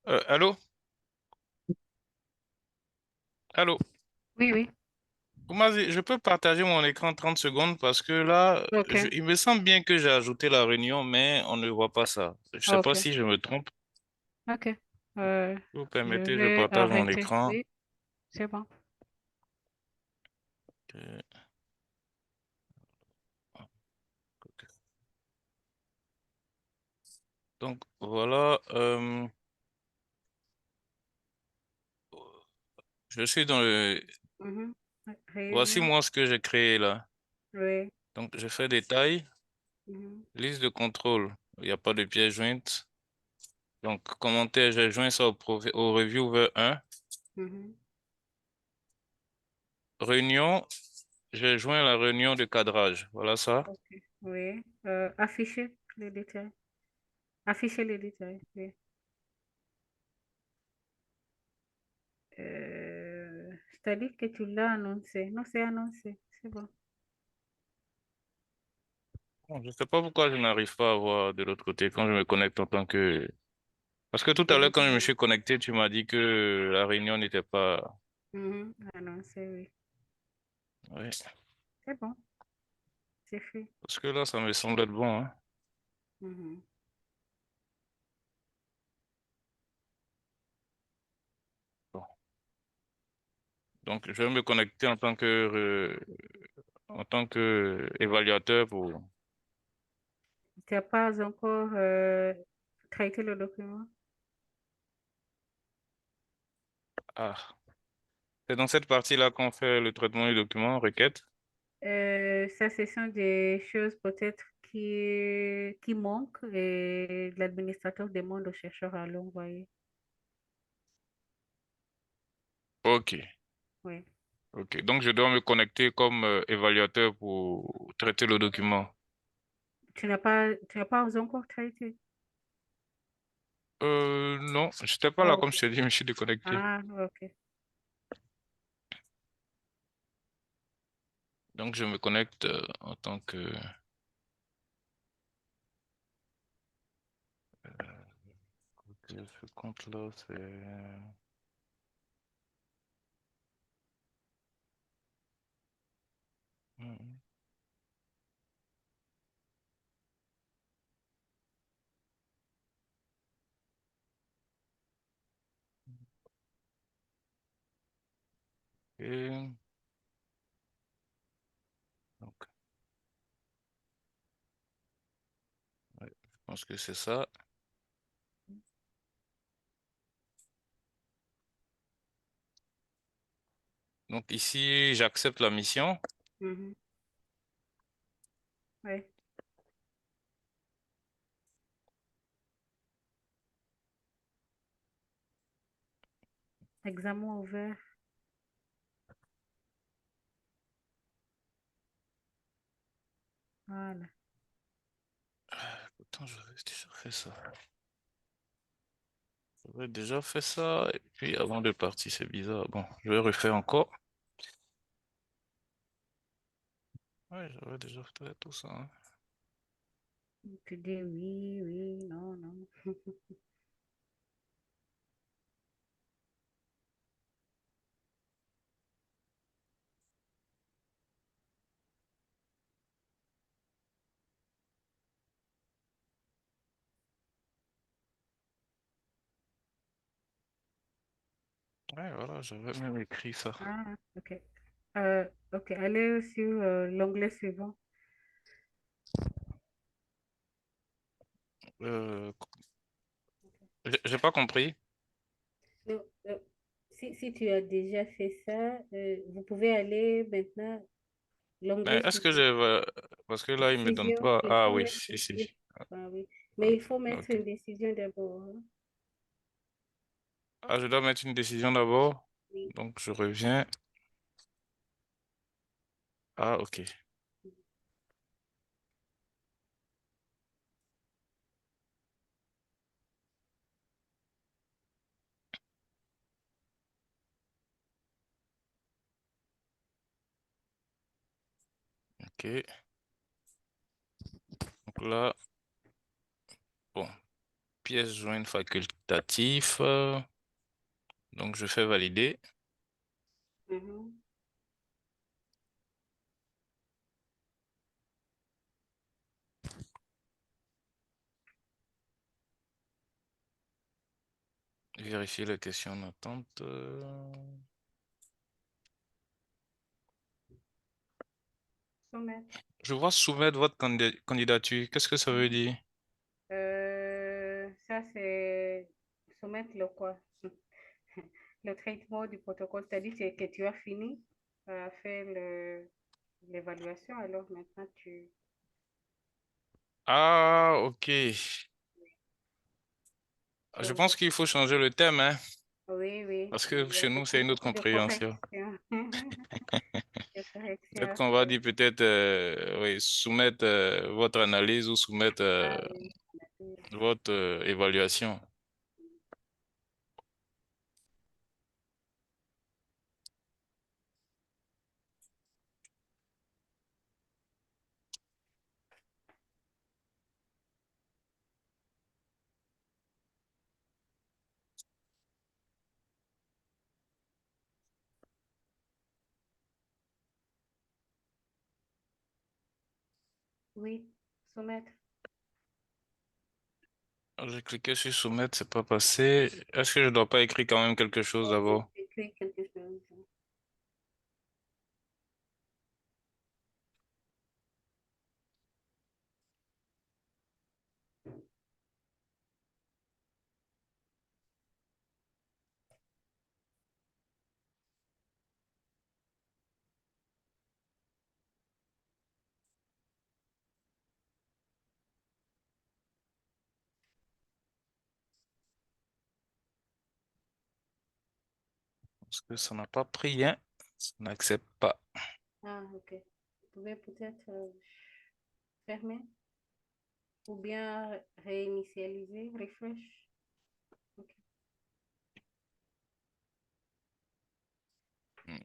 Allô? Allô? Oui, oui. Je peux partager mon écran 30 secondes parce que là, OK. il me semble bien que j'ai ajouté la réunion, mais on ne voit pas ça. Je sais pas OK. si je me trompe. OK. Si vous Je permettez, je vais partage mon arrêter. écran. Oui, c'est bon. Ok. Donc voilà, je suis dans le... Mhm. Voici Réunion. moi ce que j'ai créé là. Oui. Donc je fais détail, Mhm. liste de contrôle. Il n'y a pas de pièce jointe. Donc commentaire, j'ai joint ça au reviewer 1. Mhm. Réunion, j'ai joint la réunion de cadrage. Voilà ça. OK. Oui. Afficher les détails. Afficher les détails. Oui. C'est-à-dire que tu l'as annoncé. Non, c'est annoncé. C'est bon. Bon, je ne sais pas pourquoi je n'arrive pas à voir de l'autre côté quand je me connecte en tant que... Parce que tout à l'heure, quand je me suis connecté, tu m'as dit que la réunion n'était pas... Mhm. Annoncé, oui. Oui, C'est bon. C'est fait. parce que là, ça me semble être bon, hein. Mhm. Bon. Donc, je vais me connecter en tant que évaluateur pour... Tu n'as pas encore traité le document? Ah, c'est dans cette partie-là qu'on fait le traitement du document, requête. Ça, ce sont des choses peut-être qui manquent et l'administrateur demande au chercheur à l'envoyer. Ok, Oui. ok. Donc, je dois me connecter comme évaluateur pour traiter le document. Tu n'as pas encore traité? Non, j'étais pas Ah, là, ok. comme je t'ai dit, je me suis déconnecté. Ah, ok. Donc, je me connecte en tant que... Ce compte-là, c'est... Mhm. Et donc, ouais, je pense que c'est ça. Donc ici, j'accepte la mission. Mhm. Oui. Examen ouvert. Voilà. Pourtant, j'avais déjà fait ça. J'avais déjà fait ça. Et puis avant de partir, c'est bizarre. Bon, je vais refaire encore. Ouais, j'avais déjà fait tout ça, hein. Tu dis oui, oui, non, non. Ouais, voilà, j'avais même écrit ça. Ah, ok. Ok, allez sur l'onglet suivant. Euh, j'ai pas compris. Non, si tu as déjà fait ça, vous pouvez aller maintenant Mais l'onglet est-ce que suivant. j'ai... Parce que là, il me donne Décision, pas... il Ah faut oui, mettre, si, si. ah oui. Mais il faut mettre Ok. une décision d'abord, hein. Ah, je dois mettre une décision d'abord. Oui. Donc, je reviens. Ah, ok. Ok. Donc là, bon. pièces jointes facultatif. Donc, je fais valider. Mhm. Vérifier les questions d'attente. Soumettre. Je vois soumettre votre candidature. Qu'est-ce que ça veut dire? Ça, c'est soumettre le quoi? Le traitement du protocole, c'est-à-dire que tu as fini à faire l'évaluation, alors maintenant tu... Ah, ok. Je Donc, pense qu'il faut changer le thème, hein, oui, oui, parce que il y a chez nous, c'est une autre beaucoup de compréhension. corrections. De corrections Peut-être à qu'on va faire. dire peut-être oui, soumettre votre analyse ou soumettre Ah oui, votre évaluation. oui, soumettre. J'ai cliqué sur soumettre, c'est pas passé. Est-ce que je dois pas écrire quand même quelque chose Oui, d'abord? écrire quelque chose. Parce que ça n'a pas pris, hein. Ça n'accepte pas. Ah, ok. Vous pouvez peut-être fermer ou bien réinitialiser, refresh. Ok. Hmm,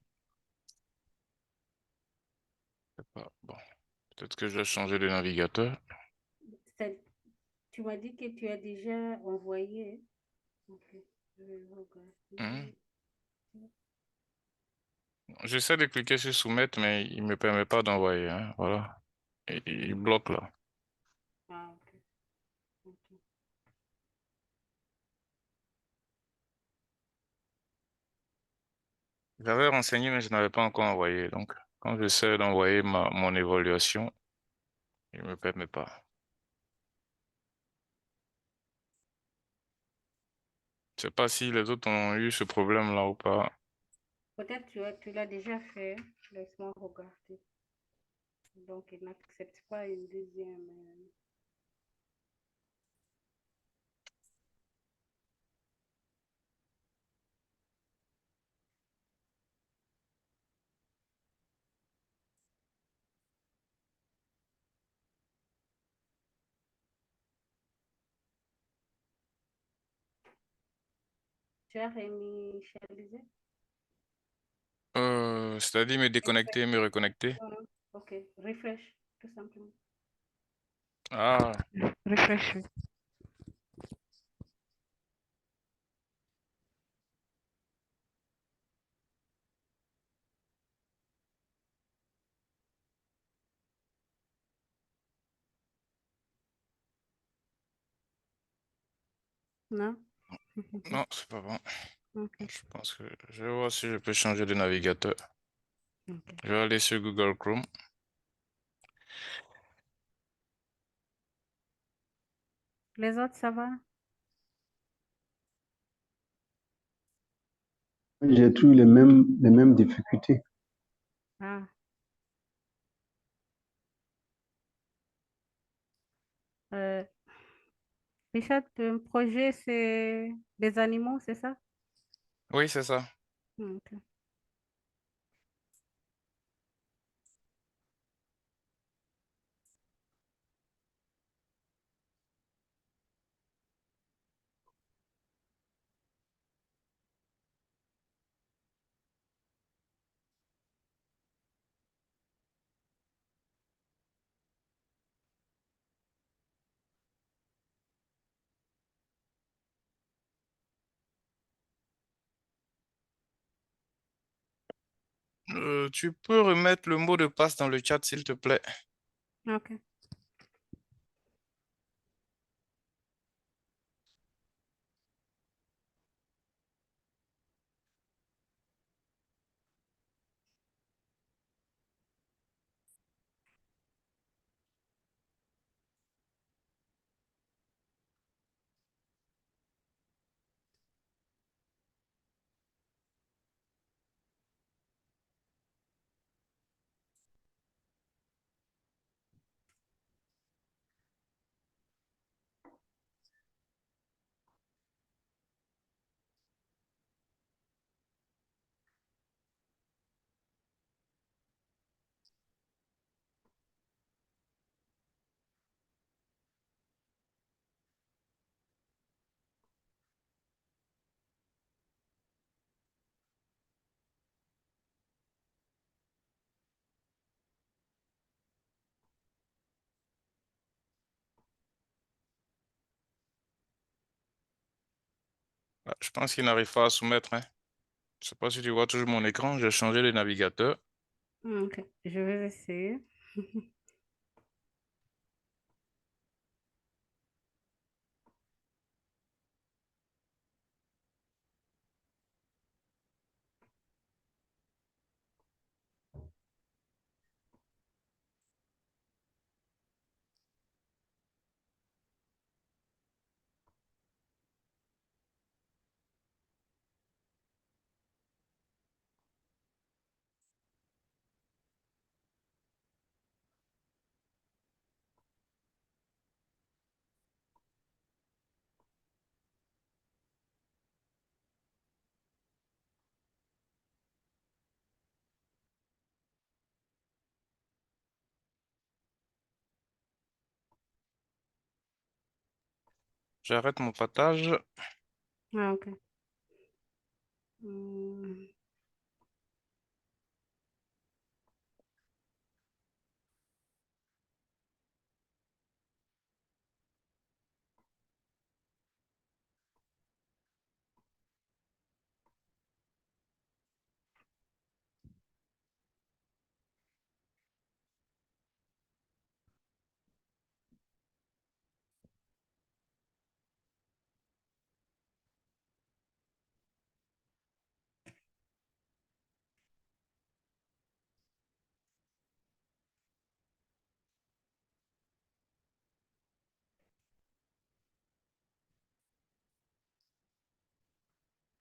c'est pas bon. Peut-être que je dois changer de navigateur. C'est- Tu m'as dit que tu as déjà envoyé. Ok. Je vais Hmm. regarder. J'essaie de cliquer sur soumettre, mais il me permet pas d'envoyer, hein. Voilà. Il bloque là. Ah, ok. Ok. J'avais renseigné, mais je n'avais pas encore envoyé. Donc, quand j'essaie d'envoyer mon évaluation, il me permet pas. Je sais pas si les autres ont eu ce problème-là ou pas. Peut-être tu l'as déjà fait. Laisse-moi regarder. Donc, il n'accepte pas une deuxième. Tu as réinitialisé? C'est-à-dire me déconnecter, me reconnecter. Ok. Refresh, tout simplement. Ah, Refresh. Non? non, c'est pas bon. Ok. Je pense que je vais voir si je peux changer de navigateur. Ok. Je vais aller sur Google Chrome. Les autres, ça va? J'ai toujours les mêmes difficultés. Ah. Euh, Richard, ton projet, c'est des animaux, c'est ça? Oui, c'est ça. Ok. Tu peux remettre le mot de passe dans le chat, s'il te plaît. Ok. Ah, je pense qu'il n'arrive pas à soumettre, hein. Je sais pas si tu vois toujours mon écran, j'ai changé le navigateur. Ok, je vais essayer. J'arrête mon partage. Ah, ok. Hmm.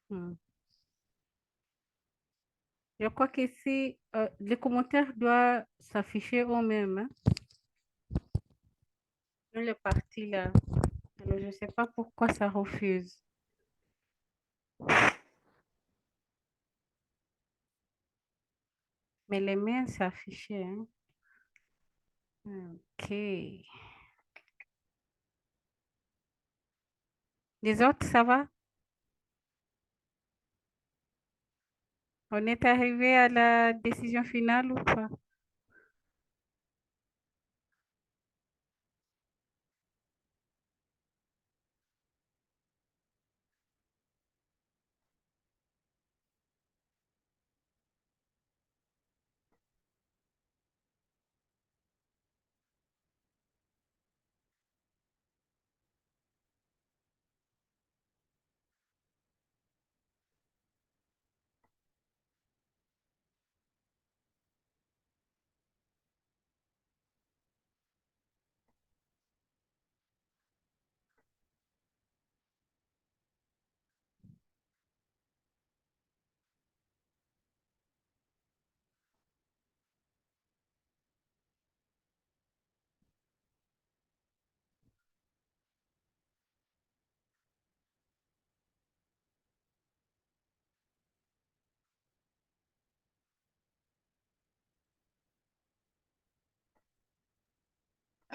Hmm. Je crois qu'ici, les commentaires doivent s'afficher eux-mêmes, hein, dans les parties là. Alors, je ne sais pas pourquoi ça refuse. Mais les miens s'affichaient, hein. Ok. Les autres, ça va? On est arrivé à la décision finale ou pas?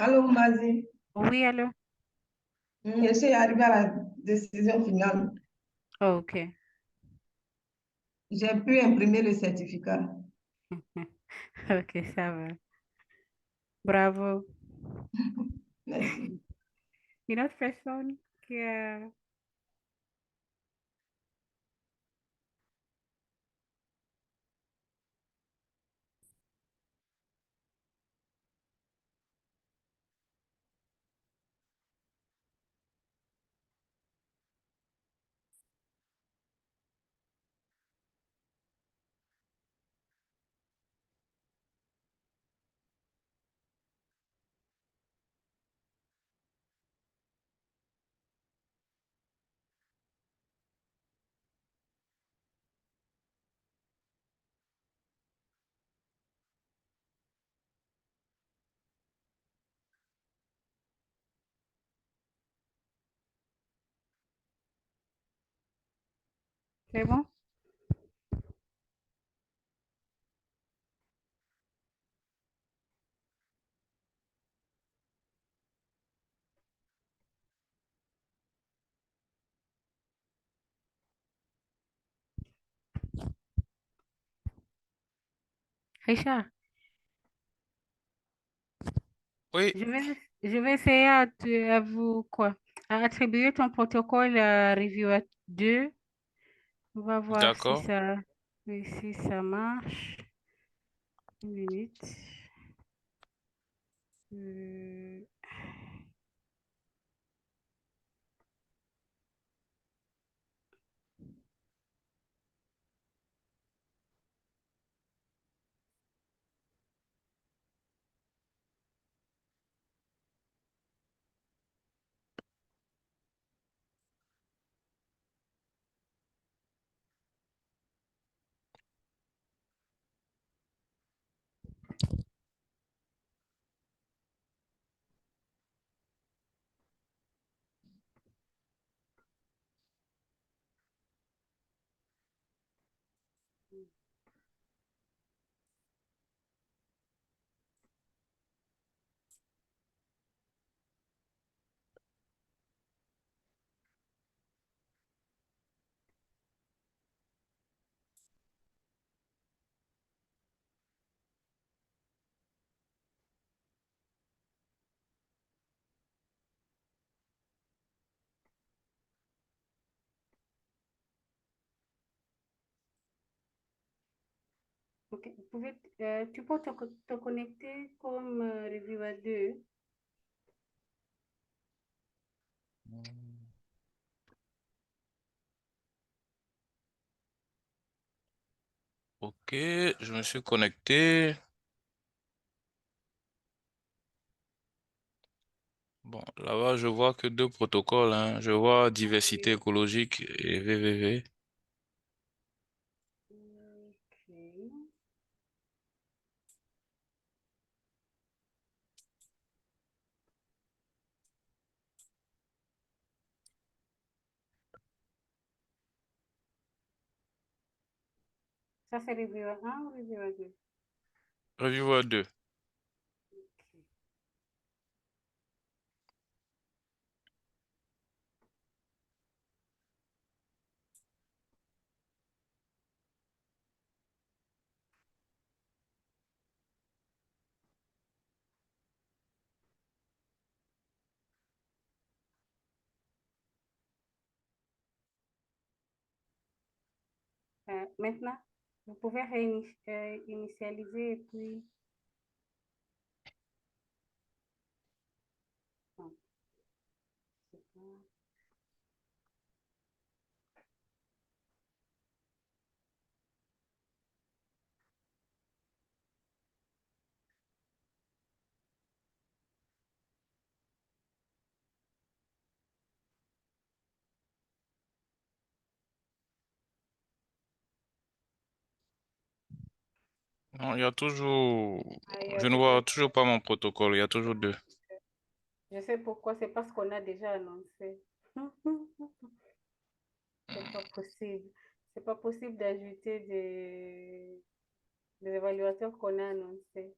Allô, Mazie. Oui, alors? Je suis arrivée à la décision finale. Ok. J'ai pu imprimer le certificat. Ok, ça va. Bravo. Merci. Une autre personne qui a... C'est bon? Richard, Oui, je vais essayer à vous quoi? À attribuer ton protocole à Reviewer 2. On va voir d'accord. si ça marche. Une minute. Euh, ok, tu peux te connecter comme Reviewer 2. Ok, je me suis connecté. Bon, là-bas, je vois que deux protocoles, hein. Je vois diversité écologique et VVV. Ok. Ça, c'est Reviewer 1 ou Reviewer 2? Reviewer 2. Maintenant, vous pouvez initialiser et puis... Non, c'est pas- Non, il y a toujours, Ah, il y a je ne vois toujours... toujours pas mon protocole. Il y a toujours deux. Je sais pourquoi, c'est parce qu'on a déjà annoncé. C'est pas possible. C'est pas possible d'ajouter des évaluateurs qu'on a annoncés.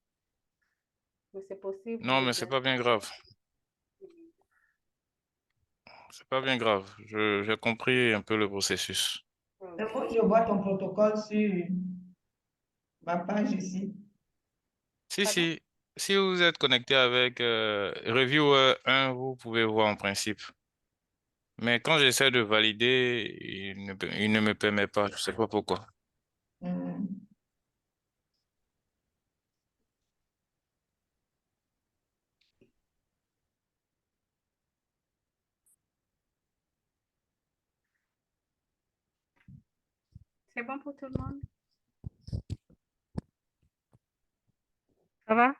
Mais c'est possible Non, mais c'est pas bien grave. C'est pas bien grave. J'ai compris un peu le processus. Il faut que je vois ton protocole sur ma page ici. Si, Pardon? si, si vous êtes connecté avec Reviewer 1, vous pouvez voir en principe. Mais quand j'essaie de valider, il ne me permet pas. Je sais pas pourquoi. Hmm. C'est bon pour tout le monde? Ça va?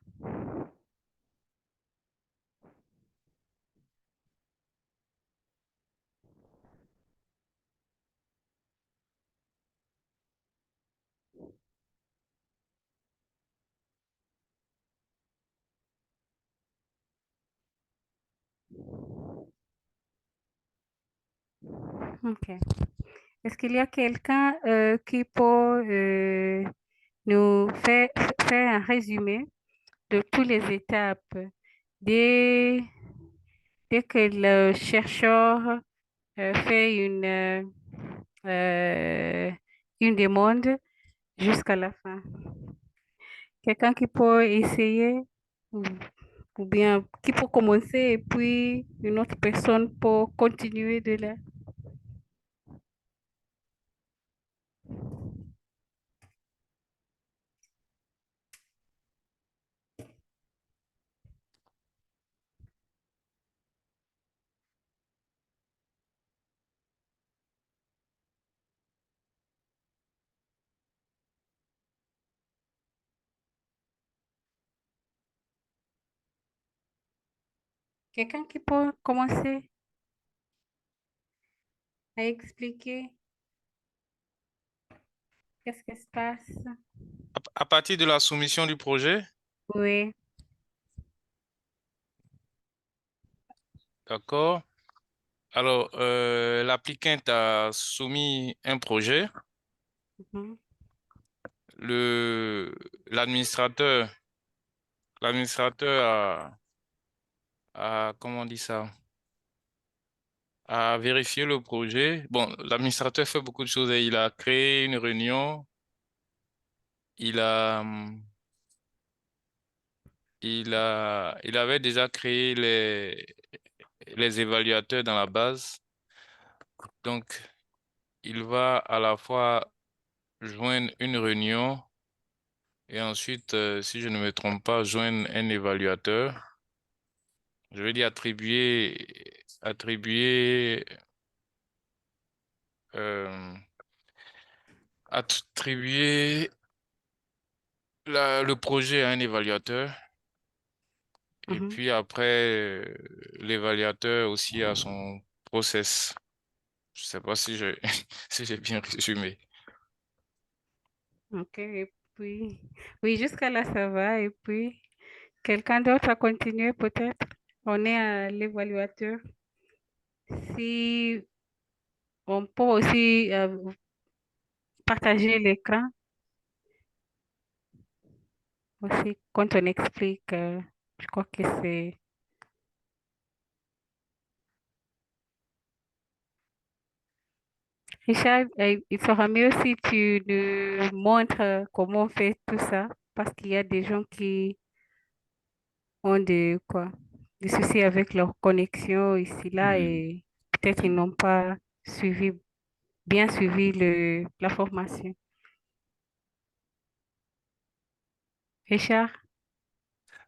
Ok. Est-ce qu'il y a quelqu'un qui peut nous faire un résumé de toutes les étapes dès, dès que le chercheur fait une demande jusqu'à la fin? Quelqu'un qui peut essayer ou, ou bien qui peut commencer et puis une autre personne peut continuer de là? Quelqu'un qui peut commencer à expliquer qu'est-ce qui se passe? À partir de la soumission du projet, Oui. d'accord. Alors, l'applicante a soumis un projet. Mhm. L'administrateur, l'administrateur comment on dit ça? A vérifié le projet. Bon, l'administrateur fait beaucoup de choses. Il a créé une réunion. Il a, il avait déjà créé les évaluateurs dans la base. Donc, il va à la fois joindre une réunion et ensuite, si je ne me trompe pas, joindre un évaluateur. Je vais dire euh, attribuer le projet à un évaluateur. Et Mhm. puis après, l'évaluateur aussi a son process. Je sais pas si si j'ai bien résumé. Ok, et puis, oui, jusqu'à là, ça va. Et puis, quelqu'un d'autre a continué peut-être? On est à l'évaluateur. Si on peut aussi partager l'écran aussi quand on explique, je crois que c'est... Richard, il sera mieux si tu nous montres comment on fait tout ça, parce qu'il y a des gens qui ont des soucis avec leur connexion ici, là, Hmm. et peut-être ils n'ont pas bien suivi la formation. Richard?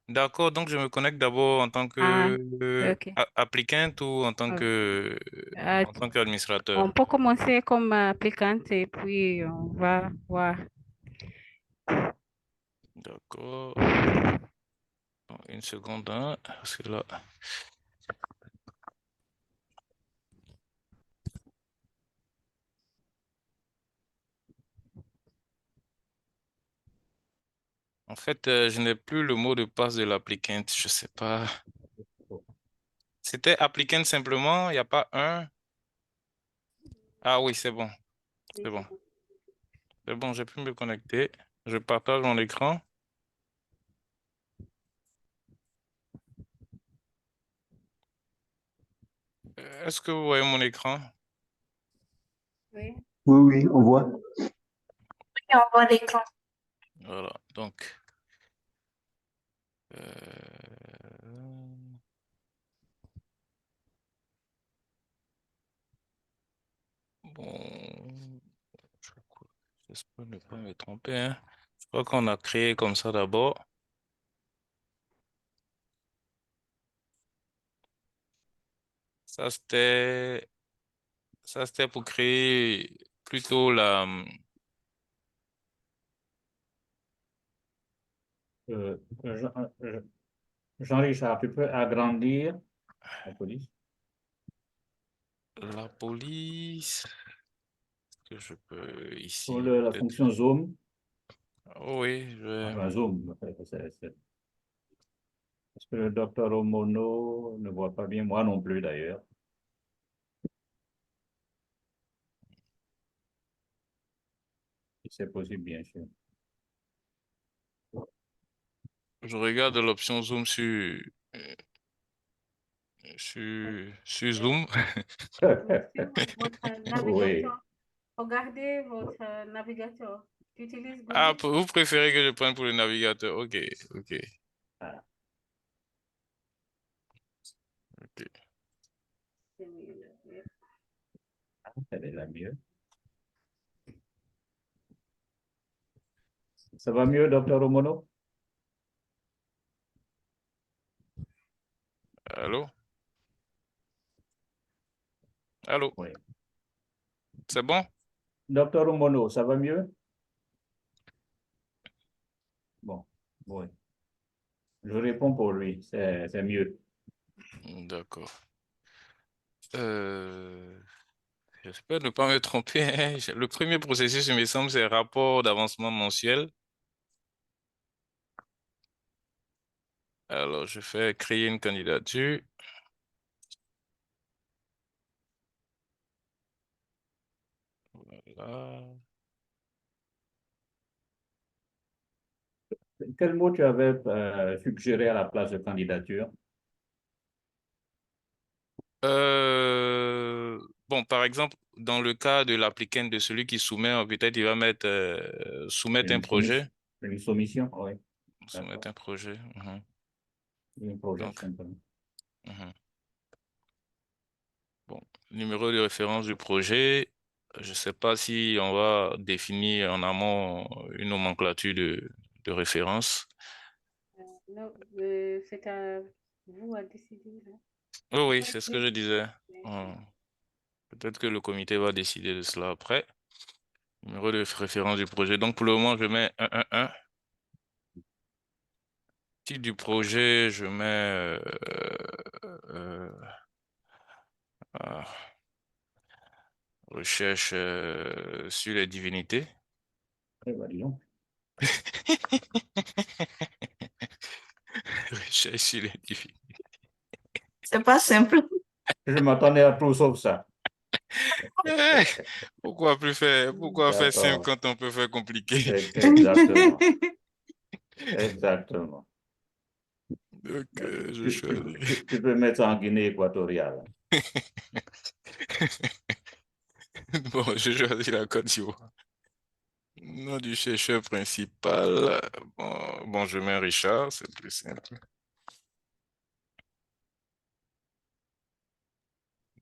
D'accord, donc je me connecte d'abord en tant Ah, que ok. applicante ou Ok. Ah, en tant qu'administrateur. on peut commencer comme applicante et puis on va voir. D'accord. Bon, une seconde, hein, parce que là. En fait, je n'ai plus le mot de passe de l'applicante. Je sais pas. C'était applicante simplement, il n'y a pas un. Ah oui, c'est bon. C'est bon. C'est bon, j'ai pu me connecter. Je partage mon écran. Est-ce que vous voyez mon écran? Oui. Oui, oui, on voit. Et on voit l'écran. Voilà, donc. euh, Bon, j'espère ne pas me tromper, hein. Je crois qu'on a créé comme ça d'abord. Ça, c'était, ça, c'était pour créer plutôt Euh, Jean- Jean-Richard, tu peux agrandir la police? la police que je peux Pour ici, la peut-être. fonction zoom, Oh oui, je vais. enfin zoom, en fait, parce que le docteur Omono ne voit pas bien, moi non plus d'ailleurs. c'est possible, bien sûr. Je regarde l'option Zoom sur Zoom. Sur votre Oui. navigateur, regardez votre navigateur. Tu utilises Ah, Google? vous préférez que je prenne pour le navigateur? Ok, ok, Ah, ok. C'est mieux, oui. c'est déjà mieux. Ça va mieux, docteur Omono? Allô? Allô? Oui. C'est bon? Docteur Omono, ça va mieux? Bon, oui. Je réponds pour lui, c'est mieux. D'accord. J'espère ne pas me tromper, hein. Le premier processus, il me semble, c'est rapport d'avancement mensuel. Alors, je fais créer une candidature. Voilà. Quel mot tu avais suggéré à la place de candidature? Bon, par exemple, dans le cas de l'applicant, de celui qui soumet, peut-être il va mettre soumettre un projet. Une soumission, oui. Soumettre un projet. Mhm. Un projet, Donc, simplement. mhm. Bon, numéro de référence du projet. Je ne sais pas si on va définir en amont une nomenclature de référence. Non, c'est à vous à décider, là. Oui, C'est oui, pas c'est ce que je bien. disais. Mais- Hum. Peut-être que le comité va décider de cela après. Numéro de référence du projet. Donc, pour le moment, je mets 111. Titre du projet, je mets euh, ah, recherche sur les divinités. Eh ben, dis donc. Recherche sur les divinités. C'est pas simple. Je m'attendais à tout sauf ça. Eh, pourquoi faire simple D'accord. quand on peut faire compliqué? Exactement. Exactement. Donc, je Tu, tu- choisis. tu peux mettre ça en Guinée équatoriale. Bon, je choisis la Côte d'Ivoire. Nom du chercheur principal. Bon, je mets Richard, c'est plus simple.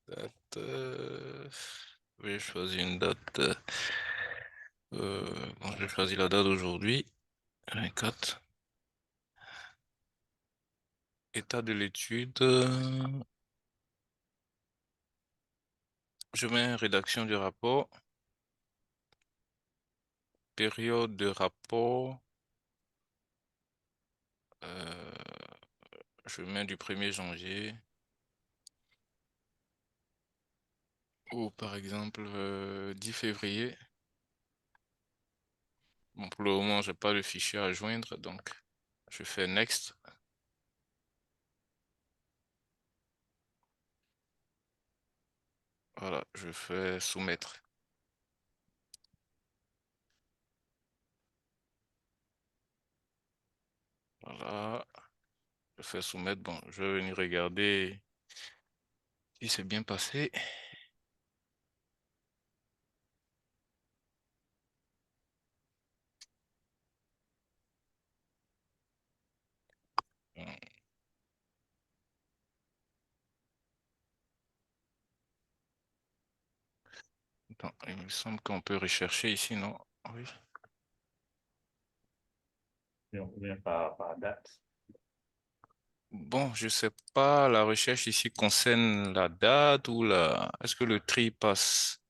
Date. Oui, je choisis une date. Bon, je choisis la date d'aujourd'hui. 24. État de l'étude. Je mets rédaction du rapport. Période de rapport. Euh, je mets du 1er janvier. Ou par exemple 10 février. Bon, pour le moment, j'ai pas le fichier à joindre, donc je fais Next. Voilà, je fais soumettre. Voilà, je fais soumettre. Bon, je vais venir regarder si c'est bien passé. Attends, il me semble qu'on peut rechercher ici, non? Oui. Et on revient par date. Bon, je sais pas, la recherche ici concerne la date ou la... Est-ce que le tri passe?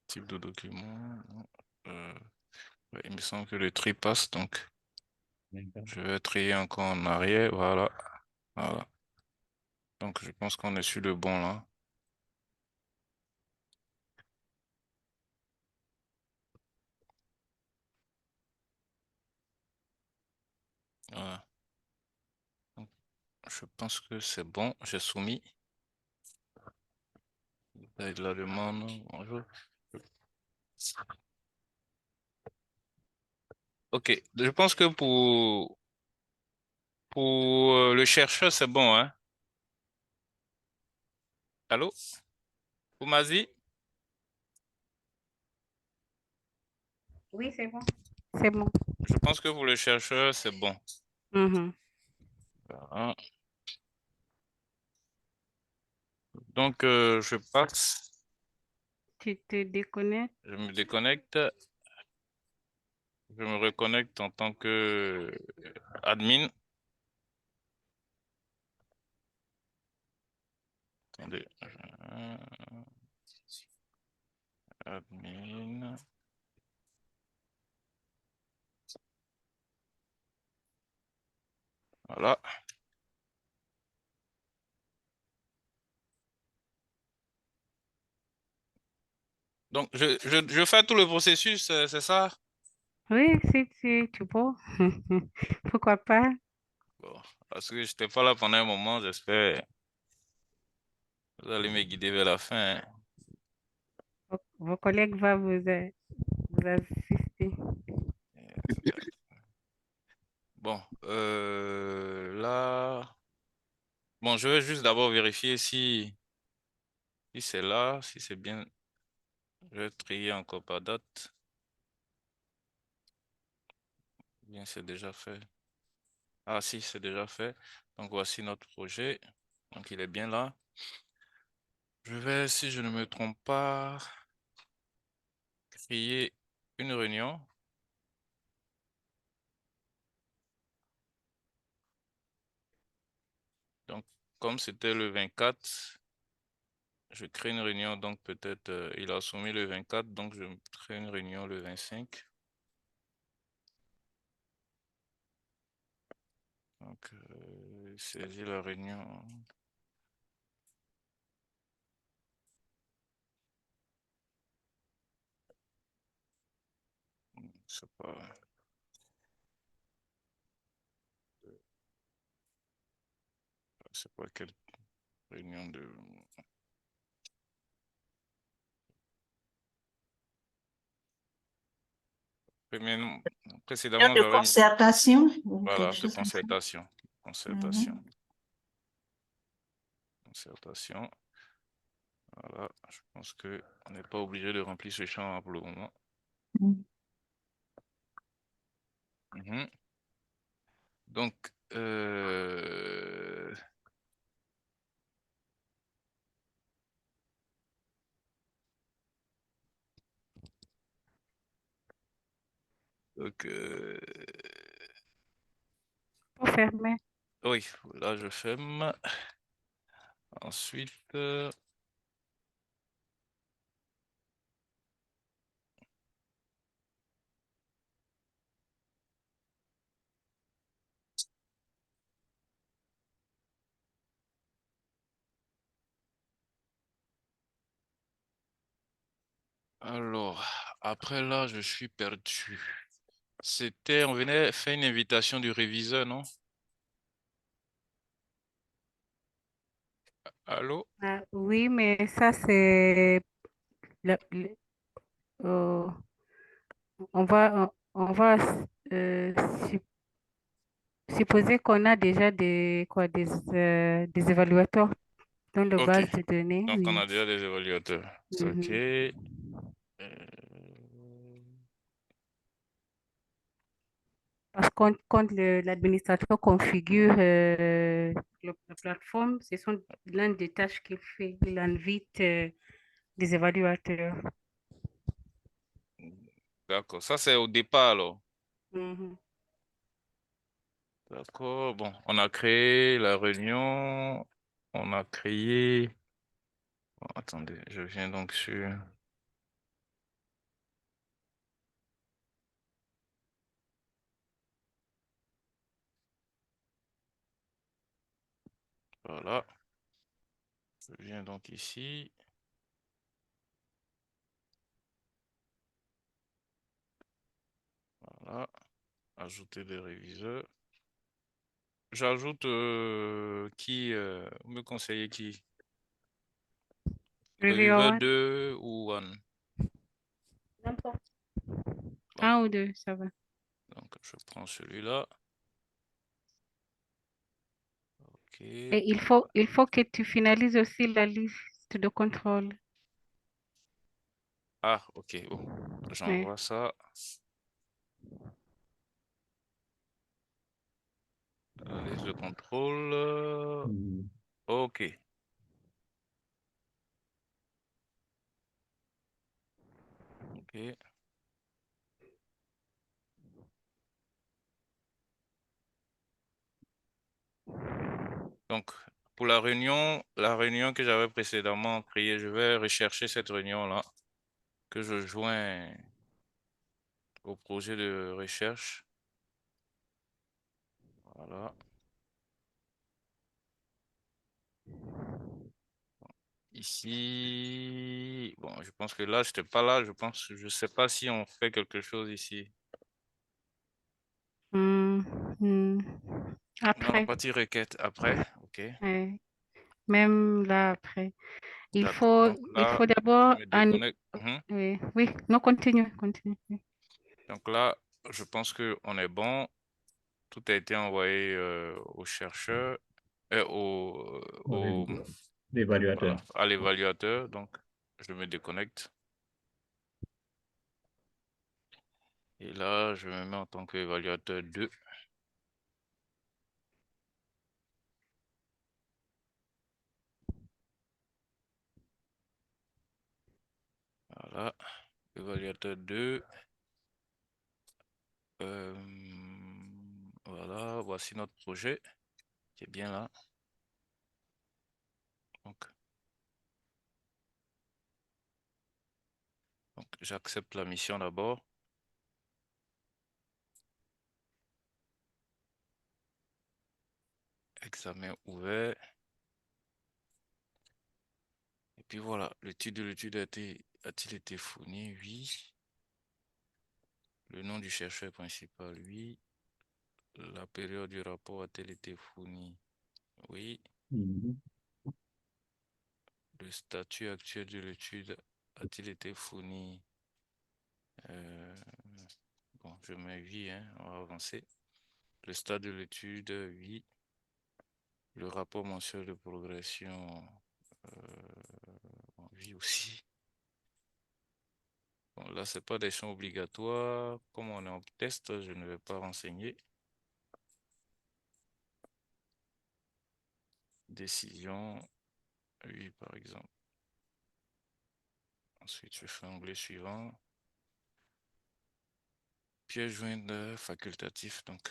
Type de document, non. Ouais, il me semble que le tri passe, donc je vais trier encore en arrière, voilà. Voilà. Donc je pense qu'on est sur le bon là. Voilà. Je pense que c'est bon. J'ai soumis. Il la demande. Bonjour. OK. Je pense que pour le chercheur, c'est bon, hein? Allô? Oumazi? Oui, c'est bon. C'est bon. Je pense que pour le chercheur, c'est bon. Voilà. Donc, je passe. Tu te déconnectes. Je me déconnecte. Je me reconnecte en tant que admin. Attendez. Admin. Voilà. Donc, je fais tout le processus, c'est ça? Oui, si tu peux. Pourquoi pas? Bon, parce que je n'étais pas là pendant un moment, j'espère que vous allez me guider vers la fin, hein. Vos collègues vont vous assister. Bon, là, bon, je vais juste d'abord vérifier si c'est là, si c'est bien. Je vais trier encore par date. Bien, c'est déjà fait. Ah, si, c'est déjà fait. Donc, voici notre projet. Donc, il est bien là. Je vais, si je ne me trompe pas, créer une réunion. Donc, comme c'était le 24, je crée une réunion. Donc, peut-être il a soumis le 24, donc je crée une réunion le 25. Donc, saisir la réunion. C'est pas. C'est pas quelle réunion de. Précédemment, De j'avais mis. concertation ou quelque Voilà, de chose comme ça. concertation. Concertation. Mhm. Concertation. Voilà, je pense que on n'est pas obligé de remplir ce champ pour le moment. Mhm. Mhm. Donc, donc Faut fermer. oui, là je ferme. Ensuite, alors, après là, je suis perdu. C'était, on venait faire une invitation du réviseur, non? Allô? Ah, oui, mais ça, c'est... euh, on va euh, su- supposer qu'on a déjà des évaluateurs dans la Ok, base de données, donc on oui. a déjà des évaluateurs. Ok. Mhm. Parce que quand l'administrateur configure la plateforme, ce sont l'un des tâches qu'il fait. Il invite des évaluateurs. D'accord, ça c'est au départ alors. Mhm. D'accord, bon, on a créé la réunion, on a créé. Bon, attendez, je viens donc sur. Voilà, je viens donc ici. Voilà, ajouter des réviseurs. j'ajoute qui, vous me conseillez qui? Reviewer Reviewer one. 2 ou one? N'importe. Bon. Un ou deux, ça va. Donc, je prends celui-là. OK. Et il faut que tu finalises aussi la liste de contrôle. Ah, OK. Bon, j'envoie ça. La liste de contrôle. OK. OK. Donc, pour la réunion que j'avais précédemment créée, je vais rechercher cette réunion-là que je joins au projet de recherche. Voilà. Ici, bon, je pense que là, je n'étais pas là. Je sais pas si on fait quelque chose ici. Non, Dans la après. partie requête, après, OK. Ouais. Même là, après. Il D'accord. Donc là, faut d'abord... je me déconnecte. Oui, oui, non, continue. Oui. Donc là, je pense qu'on est bon. Tout a été envoyé au chercheur, l'évaluateur. voilà, à l'évaluateur. Donc, je me déconnecte. Et là, je me mets en tant qu'évaluateur 2. Voilà, évaluateur 2. Voilà, voici notre projet qui est bien là. Donc j'accepte la mission d'abord. Examen ouvert. Et puis voilà, le titre de l'étude a-t-il été fourni? Oui. Le nom du chercheur principal, oui. La période du rapport a-t-elle été fournie? Oui. Le statut actuel de l'étude a-t-il été fourni? Bon, je mets oui, hein, on va avancer. Le stade de l'étude, oui. Le rapport mensuel de progression, oui aussi. Bon, là, ce n'est pas des champs obligatoires. Comme on est en test, je ne vais pas renseigner. Décision, oui, par exemple. Ensuite, je fais onglet suivant. Pièce jointe facultatif. Donc,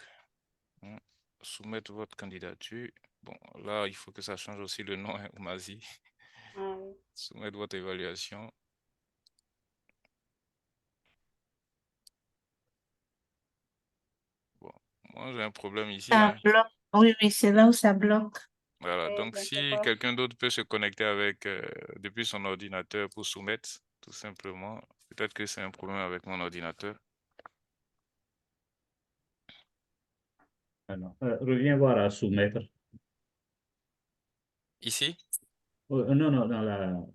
soumettre votre candidature. Bon, là, il faut que ça change aussi le nom, hein, Oumazi. Soumettre votre évaluation. Bon, moi, j'ai un problème ici. Ça bloque. Oui, c'est là où ça bloque. Voilà, donc si quelqu'un d'autre peut se connecter avec depuis son ordinateur pour soumettre, tout simplement, peut-être que c'est un problème avec mon ordinateur. Alors, reviens voir à soumettre. Ici? Non,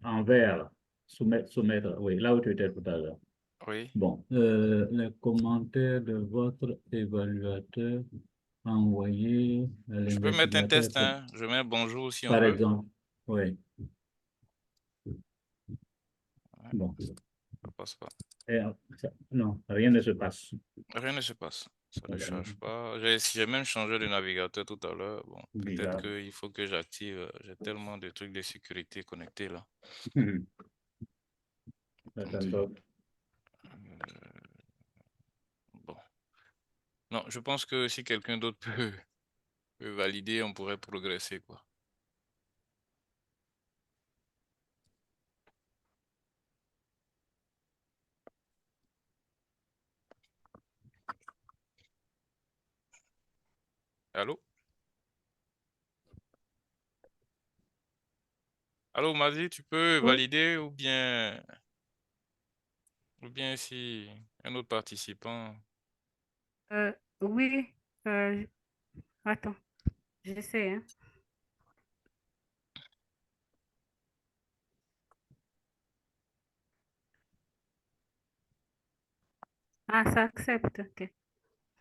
en vert, là. Soumettre, oui, là où tu étais tout à l'heure. Oui. Bon, les commentaires de votre évaluateur envoyés à Je peux mettre un l'investigateur. test, hein? Je mets bonjour si on Par veut. exemple, oui. Ouais. Bon. Ça passe pas. Non, rien ne se passe. Rien ne se passe. Ça ne charge pas. J'ai même changé de navigateur tout à l'heure. Bon, peut-être qu'il faut que j'active. J'ai tellement de trucs de sécurité connectés là. Bon. Non, je pense que si quelqu'un d'autre peut valider, on pourrait progresser, quoi. Allô? Allô, Mazi, tu peux valider ou bien si un autre participant. Oui, attends. Je sais, hein. Ah, ça accepte, ok.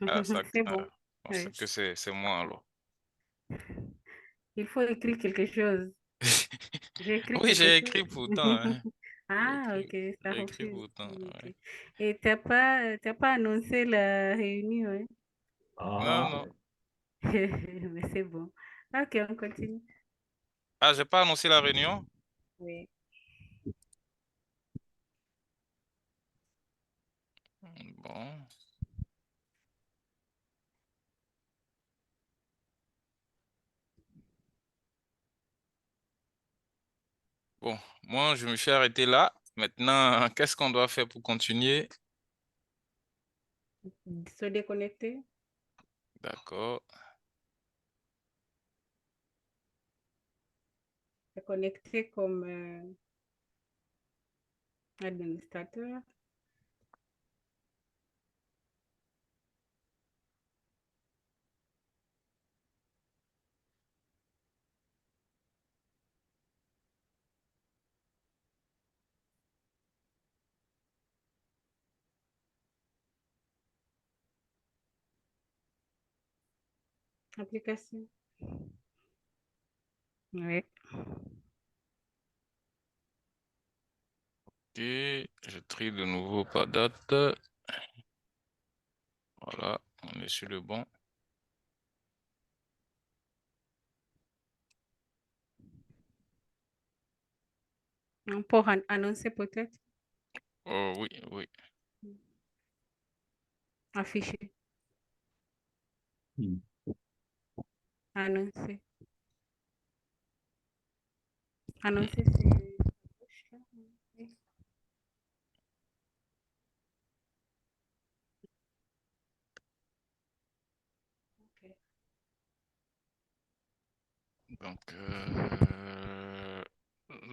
Ah, ça, C'est bon. on sait Oui. que c'est moi alors. Il faut écrire quelque chose. J'ai écrit Oui, quelque j'ai chose. écrit pourtant, hein. Ah, ok, ça J'ai écrit refuse. pourtant, Ok. ouais. Et t'as pas annoncé la réunion, hein? Non, Ah, non. Mais c'est bon. Ok, on continue. Ah, j'ai pas annoncé la réunion? Oui. Bon. Bon, moi, je me suis arrêté là. Maintenant, qu'est-ce qu'on doit faire pour continuer? Se déconnecter, D'accord. se connecter comme administrateur. Application. Oui. Ok, je trie de nouveau par date. Voilà, on est sur le bon. Pour annoncer peut-être, Oh oui, oui. afficher, hmm. annoncer. Annoncer, c'est... Oui. Ok. Donc,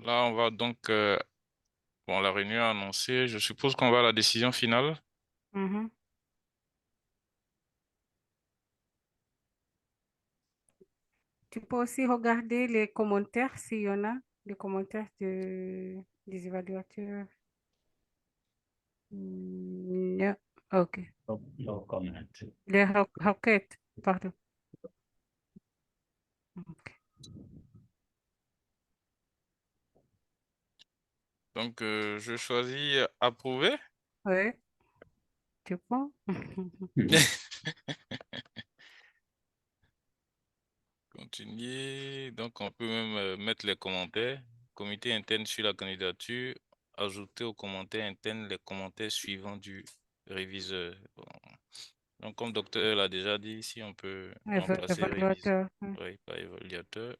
là, on va donc... bon, la réunion est annoncée. Je suppose qu'on va à la décision finale. Mhm. Tu peux aussi regarder les commentaires s'il y en a, les commentaires des évaluateurs. Non. Ok. No comment. Les requêtes, pardon. Ok. Donc, je choisis approuver. Oui, tu peux. Continuer. Donc, on peut même mettre les commentaires. Comité interne sur la candidature. Ajouter aux commentaires internes les commentaires suivants du réviseur. Bon. Donc, comme docteur l'a déjà dit, ici, on peut remplacer réviseur, Évaluateur. Oui. oui, par évaluateur.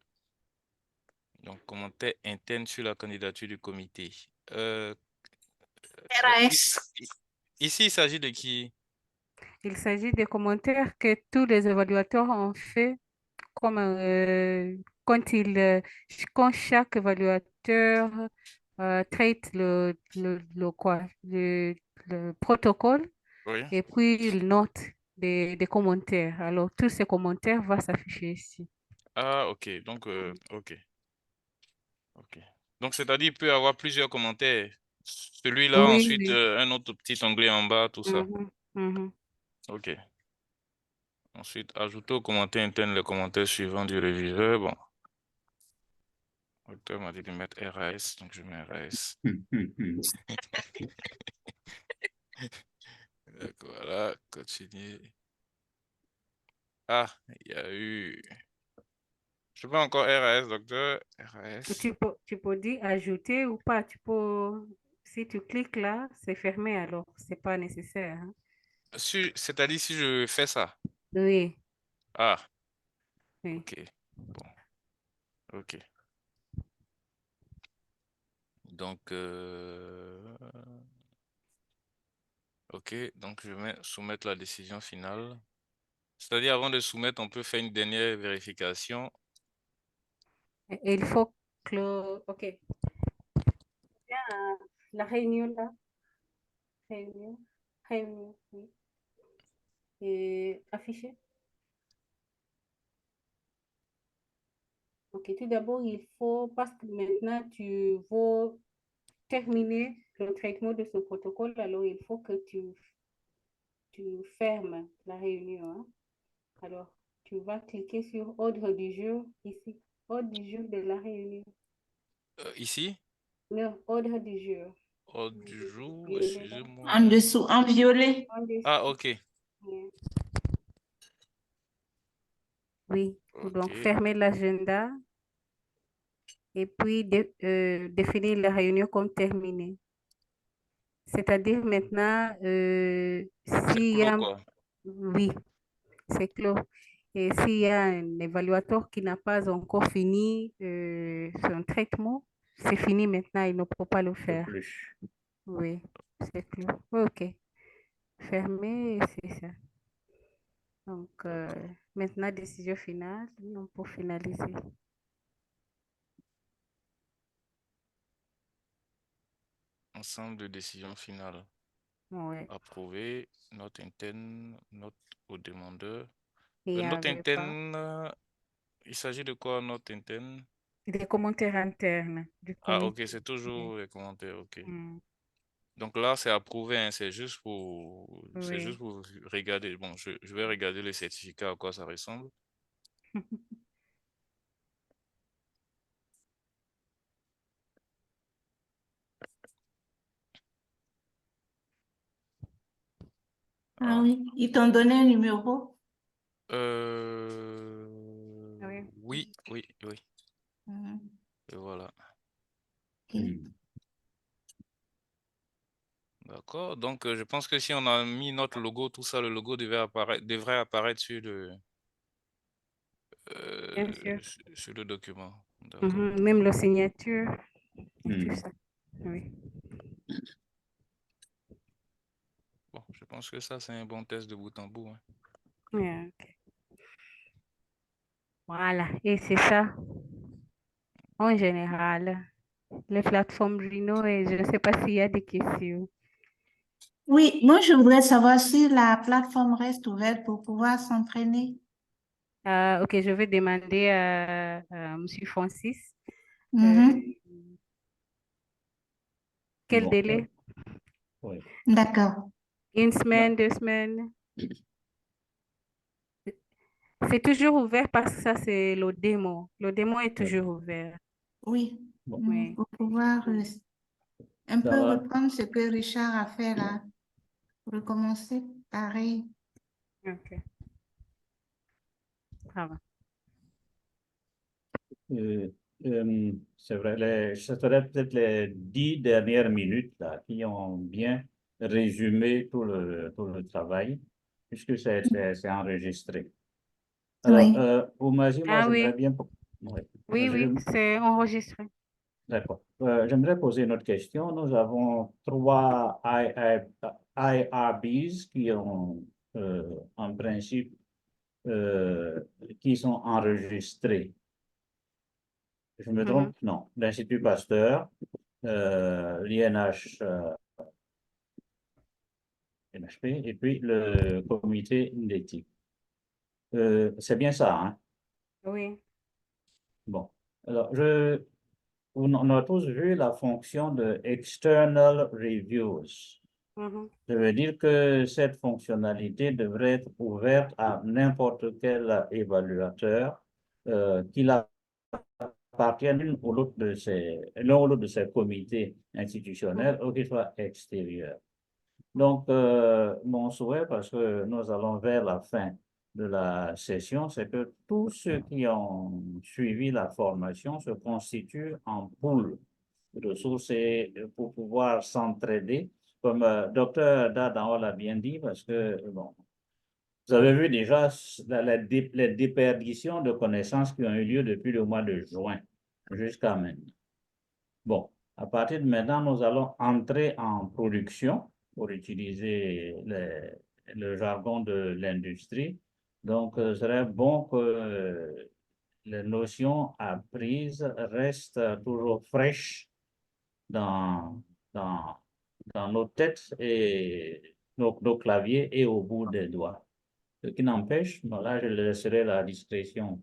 Donc, commentaire interne sur la candidature du comité. Euh, RAS. Ici, il s'agit de qui? Il s'agit des commentaires que tous les évaluateurs ont fait comme quand chaque évaluateur traite le protocole Oui. et puis il note des commentaires. Alors, tous ces commentaires vont s'afficher ici. Ah, ok. Donc, ok. Ok. Donc, c'est-à-dire, il peut y avoir plusieurs commentaires. Celui-là, Oui, ensuite, oui. un autre petit onglet en bas, tout ça. Mhm, mhm. Ok. Ensuite, ajouter aux commentaires internes les commentaires suivants du réviseur. Bon, le docteur m'a dit de mettre RAS, donc je mets RAS. D'accord, voilà, continuer. Ah, il y a eu... Je peux encore RAS, docteur. RAS. Tu peux dire ajouter ou pas. Si tu cliques là, c'est fermé alors. C'est pas nécessaire, hein. C'est-à-dire si je fais ça. Oui, Ah, oui. ok. Bon, ok. Donc, ok, donc je vais soumettre la décision finale. C'est-à-dire, avant de soumettre, on peut faire une dernière vérification. Et il faut que... OK. La réunion là. Réunion. Réunion, oui. Et afficher. Ok, tout d'abord, il faut, parce que maintenant, tu vas terminer le traitement de ce protocole, alors il faut que tu fermes la réunion, hein. Alors, tu vas cliquer sur ordre du jour ici, ordre du jour de la réunion. Ici, Non, ordre du jour. ordre du jour, Violet, là. excusez-moi. En dessous, en violet. En dessous. Ah, ok. Yeah. Oui, donc Ok. fermer l'agenda et puis définir la réunion comme terminée. C'est-à-dire maintenant, C'est s'il y clos, a, quoi. oui, c'est clos. Et s'il y a un évaluateur qui n'a pas encore fini son traitement, c'est fini maintenant, il ne peut pas le faire. Plus. Oui, c'est clos. OK. Fermer, c'est ça. Donc, maintenant, décision finale, on peut finaliser. Ensemble de décisions finales. Ouais. Approuver, note interne, note au demandeur. Il n'y Note avait pas interne, il s'agit de quoi, note interne? des commentaires internes du Ah, ok, comité. c'est toujours les commentaires, ok. Mm. Donc là, c'est approuvé, hein, c'est juste Oui. pour regarder. Bon, je vais regarder le certificat à quoi ça ressemble. Ah Ah. oui, ils t'ont donné un numéro. Oui. Oui. Mhm. Et voilà. Ok. D'accord. Donc, je pense que si on a mis notre logo, tout ça, le logo devrait apparaître sur Bien sûr. sur le document. D'accord. Mhm. Même la signature, tout Hmm. ça. Oui. Bon, je pense que ça, c'est un bon test de bout en bout, hein. Yeah, ok. Voilà. Et c'est ça, en général, les plateformes Rhino, et je ne sais pas s'il y a des questions. Oui, moi je voudrais savoir si la plateforme reste ouverte pour pouvoir s'entraîner. Ok, je vais demander à M. Francis. Mhm. Quel Bon, délai? oui. D'accord. Une Là, semaine, 2 semaines? C'est toujours ouvert parce que ça, c'est le démo. Le démo est toujours ouvert. Oui, bon, Oui. pour pouvoir un ça peu va. reprendre ce que Richard a fait là. Recommencer pareil. Ok, ça va. Euh, c'est vrai, ce serait peut-être les 10 dernières minutes là, qui ont bien résumé tout le travail, puisque c'est enregistré. Alors, Oui. Oumazi, moi, Ah j'aimerais oui, bien... Oui. oui, oui, c'est enregistré. D'accord. J'aimerais poser une autre question. Nous avons 3 IRBs qui ont, en principe, qui sont enregistrés. Je me Mhm. trompe? Non. L'Institut Pasteur, l'INH, NHP, et puis le comité d'éthique. C'est bien ça, hein? Oui. Bon. Alors, on a tous vu la fonction de External Reviews. Mhm. Je veux dire que cette fonctionnalité devrait être ouverte à n'importe quel évaluateur qu'il appartienne l'un ou l'autre de ces comités institutionnels ou qu'il soit extérieur. Donc, mon souhait, parce que nous allons vers la fin de la session, c'est que tous ceux qui ont suivi la formation se constituent en pool de ressources pour pouvoir s'entraider, comme Dr. Dadan l'a bien dit, parce que, bon, vous avez vu déjà les déperditions de connaissances qui ont eu lieu depuis le mois de juin jusqu'à maintenant. Bon, à partir de maintenant, nous allons entrer en production, pour utiliser le jargon de l'industrie. Donc, ce serait bon que les notions apprises restent toujours fraîches dans, dans, dans nos têtes et nos claviers et au bout des doigts. Ce qui n'empêche, bon, là, je laisserai la discrétion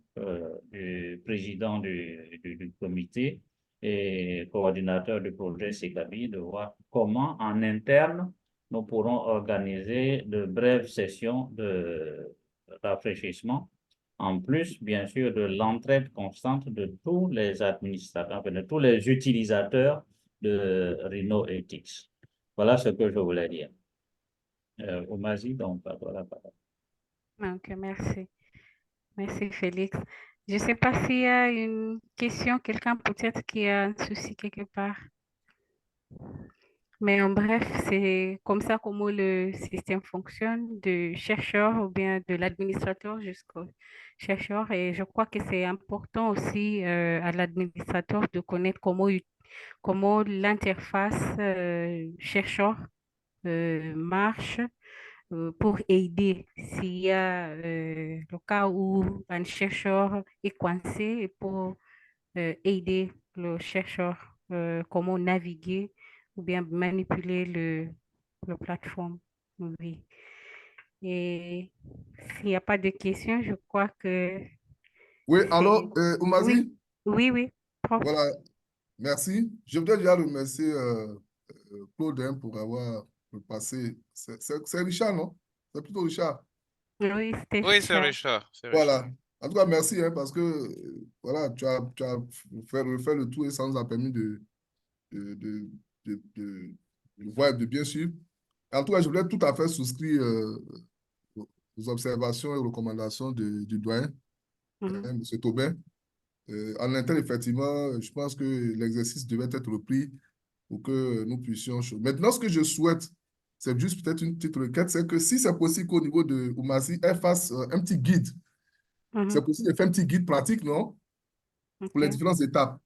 du président du comité et coordinateur du projet SECABI de voir comment, en interne, nous pourrons organiser de brèves sessions de rafraîchissement, en plus, bien sûr, de l'entraide constante de tous les administrateurs, enfin, de tous les utilisateurs de RhinoEthics. Voilà ce que je voulais dire. Omazi, donc, voilà. Ok, merci. Merci, Félix. Je ne sais pas s'il y a une question, quelqu'un peut-être qui a un souci quelque part. Mais en bref, c'est comme ça comment le système fonctionne, de chercheur ou bien de l'administrateur jusqu'au chercheur. Et je crois que c'est important aussi à l'administrateur de connaître comment l'interface chercheur marche pour aider s'il y a le cas où un chercheur est coincé et pour aider le chercheur comment naviguer ou bien manipuler le plateforme. Oui. Et s'il n'y a pas de questions, je crois que Oui, alors, c'est... Oui, Oumazi, oui, prof. voilà, merci. Je voudrais déjà remercier Claude hein, pour avoir passé. C'est Richard, non? C'est plutôt Richard. Oui, c'était Oui, c'est Richard. Richard. C'est Richard. Voilà. En tout cas, merci hein, parce que voilà, tu as refait le tour et ça nous a permis de, de, de voir et de bien suivre. En tout cas, je voulais tout à fait souscrire aux observations et aux recommandations du doyen, Mhm, hein, M. Taubin. En interne, effectivement, je pense que l'exercice devait être repris pour que nous puissions... Maintenant, ce que je souhaite, c'est juste peut-être une petite requête, c'est que si c'est possible qu'au niveau de Oumassi, elle fasse un petit guide. C'est mhm, possible de faire un petit guide pratique, non? Pour les ok, différentes étapes.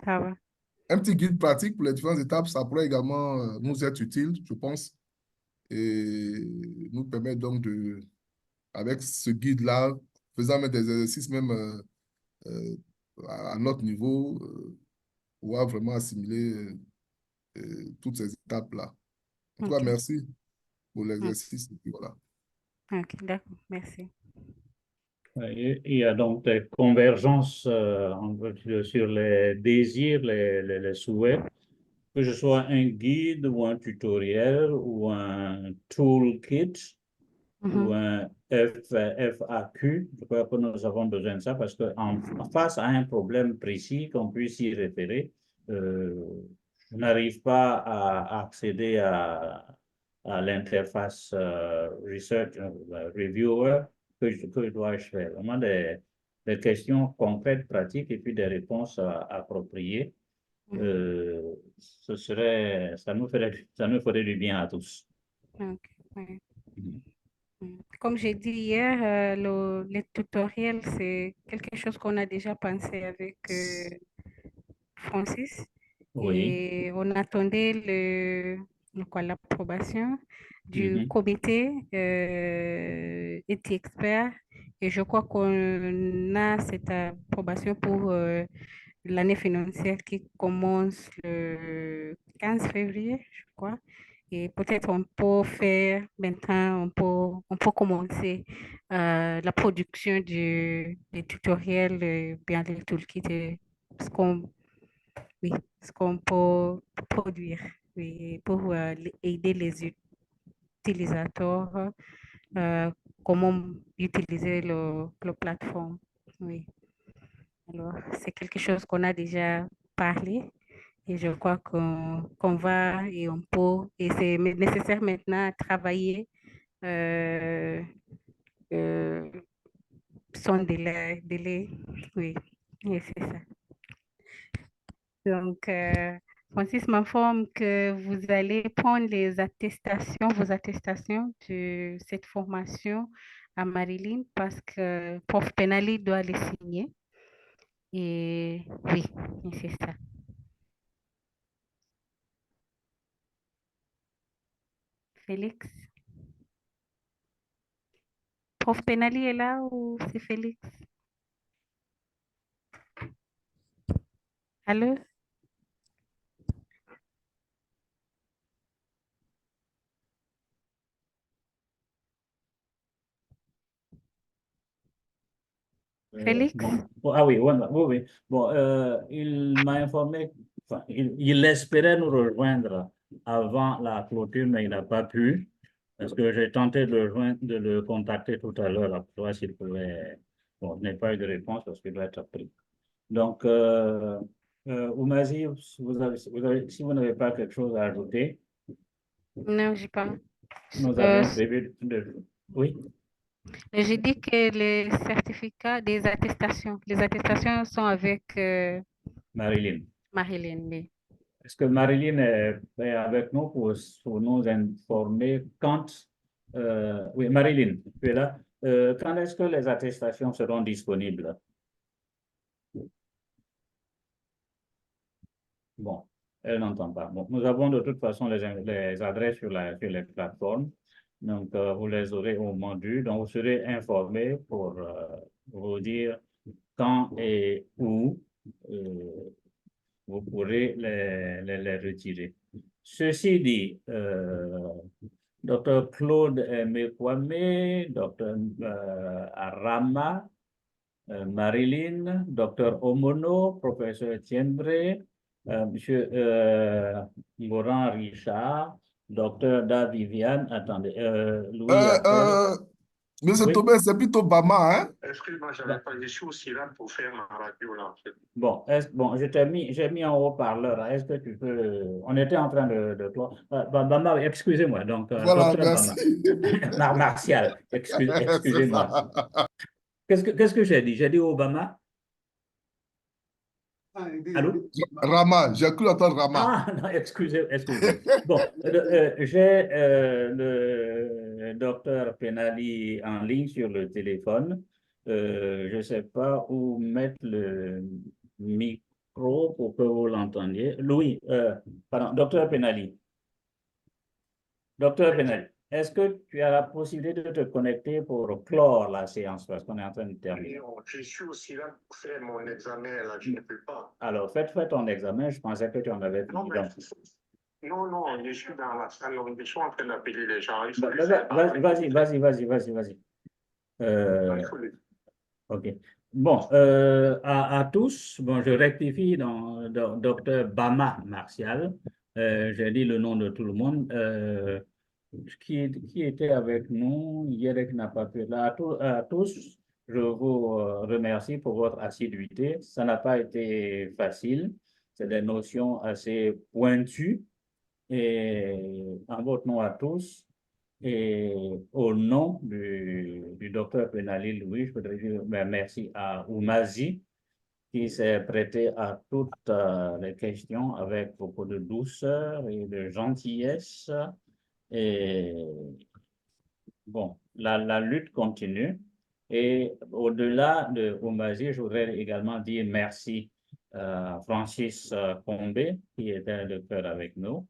ça va. Un petit guide pratique pour les différentes étapes, ça pourrait également nous être utile, je pense, et nous permettre donc de, avec ce guide-là, faisant même des exercices même euh, à notre niveau, pouvoir vraiment assimiler toutes ces étapes-là. En tout cas, Ok, merci pour mm, l'exercice. Et puis voilà. ok, d'accord, merci. Il y a donc des convergences sur les désirs, les souhaits, que ce soit un guide ou un tutoriel ou un toolkit ou Mhm, un FAQ. Je crois que nous avons besoin de ça parce que face à un problème précis qu'on puisse y référer, euh, je n'arrive pas à accéder à l'interface Research Reviewer que dois-je faire. Vraiment des questions concrètes, pratiques et puis des réponses appropriées. mhm, Ça nous ferait du bien à tous. ok, ouais. Mhm. Comme j'ai dit hier, les tutoriels, c'est quelque chose qu'on a déjà pensé avec Francis Oui. et on attendait l'approbation du Mhm. comité éthique expert et je crois qu'on a cette approbation pour l'année financière qui commence le 15 février, je crois. Et peut-être on peut faire maintenant, on peut commencer la production des tutoriels, bien les toolkits, ce qu'on oui, ce qu'on peut produire oui, pour aider les utilisateurs, euh, comment utiliser le plateforme. Oui, alors c'est quelque chose qu'on a déjà parlé. Et je crois qu'on va et on peut, et c'est nécessaire maintenant à travailler euh, euh, sans délai. Oui, et c'est ça. Donc, Francis m'informe que vous allez prendre vos attestations de cette formation à Marilyn parce que Prof Penali doit les signer. Et oui, et c'est ça. Félix. Prof Penali est là ou c'est Félix? Allô? Félix? Ah oui, oui, oui. Bon, il m'a informé, enfin, il espérait nous rejoindre avant la clôture, mais il n'a pas pu, parce que j'ai tenté de le contacter tout à l'heure pour voir s'il pouvait. Bon, je n'ai pas eu de réponse parce qu'il doit être pris. Donc, Oumazi, si vous n'avez pas quelque chose à ajouter, Non, j'ai pas. nous Euh, avions prévu de. Oui, j'ai dit que les certificats des attestations, les attestations sont avec Marilyn. Marilyn. Oui. Est-ce que Marilyn est avec nous pour nous informer quand. Oui, Marilyn, tu es là. Quand est-ce que les attestations seront disponibles? Bon, elle n'entend pas. Bon, nous avons de toute façon les adresses sur les plateformes. Donc, vous les aurez au moment dû. Donc, vous serez informés pour vous dire quand et où vous pourrez les retirer. Ceci dit, Dr. Claude Mekwame, Dr. Arama, Marilyn, Dr. Omono, Professeur Tiembre, Monsieur Moran Richard, Dr. Davivian, attendez, Louis Appel. Monsieur Oui. Tobin, c'est plutôt Bama, hein? Excuse-moi, je suis aussi là pour faire ma radio là. En fait. Bon, j'ai mis en haut-parleur. Est-ce que tu peux. On était en train de clore. Bama, excusez-moi. Donc, Voilà, docteur merci. Bama. Martial, excusez-moi. Qu'est-ce que j'ai dit? J'ai dit Obama? Allô? Rama, j'ai cru entendre Rama. Ah, non, excusez. Bon, j'ai le docteur Penali en ligne sur le téléphone. Je ne sais pas où mettre le micro pour que vous l'entendiez. Louis, pardon, docteur Penali. Docteur Penali, est-ce que tu as la possibilité de te connecter pour clore la séance parce qu'on est en train de terminer? Je suis aussi là pour faire mon examen, là, je ne peux pas. Alors, fais ton examen. Je pensais que tu en avais fini. Non, je suis dans la salle, je suis en train d'appeler les gens. Vas-y. OK. Bon, à tous, bon, je rectifie dans docteur Bama Martial. J'ai dit le nom de tout le monde. Qui était avec nous hier et qui n'a pas pu être là. À tous, je vous remercie pour votre assiduité. Ça n'a pas été facile. C'est des notions assez pointues. Et en votre nom à tous, et au nom du docteur Penali Louis, je voudrais dire merci à Oumazi qui s'est prêté à toutes les questions avec beaucoup de douceur et de gentillesse. Et bon, la lutte continue. Et au-delà de Oumazi, je voudrais également dire merci à Francis Combé, qui était de cœur avec nous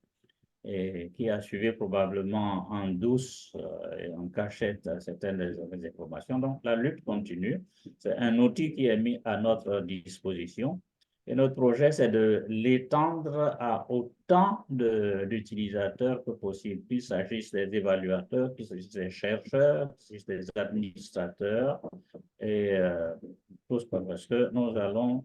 et qui a suivi probablement en douce et en cachette certaines des informations. Donc, la lutte continue. C'est un outil qui est mis à notre disposition. Et notre projet, c'est de l'étendre à autant d'utilisateurs que possible, qu'il s'agisse des évaluateurs, qu'il s'agisse des chercheurs, qu'il s'agisse des administrateurs, et tous parce que nous allons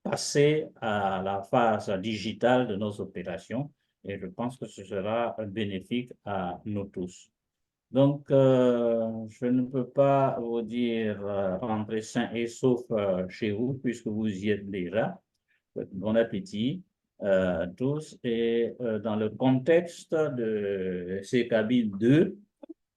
passer à la phase digitale de nos opérations. Et je pense que ce sera bénéfique à nous tous. Donc, je ne peux pas vous dire rentrer sain et sauf chez vous, puisque vous y êtes déjà. Bon appétit tous. Et dans le contexte de CKB 2,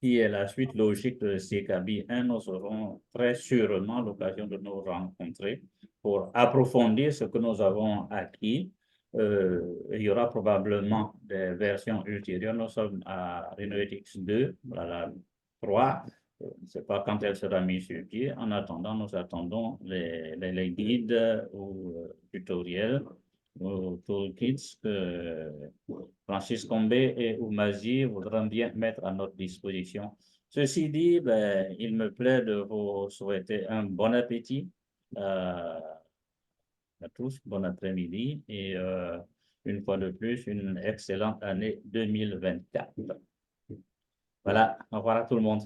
qui est la suite logique de CKB 1, nous aurons très sûrement l'occasion de nous rencontrer pour approfondir ce que nous avons acquis. Il y aura probablement des versions ultérieures. Nous sommes à RenoetiX 2, voilà, 3. Je ne sais pas quand elle sera mise sur pied. En attendant, nous attendons les guides ou tutoriels ou toolkits que Francis Combé et Oumazi voudront bien mettre à notre disposition. Ceci dit, ben, il me plaît de vous souhaiter un bon appétit à tous, bon après-midi et une fois de plus, une excellente année 2024. Voilà, au revoir à tout le monde.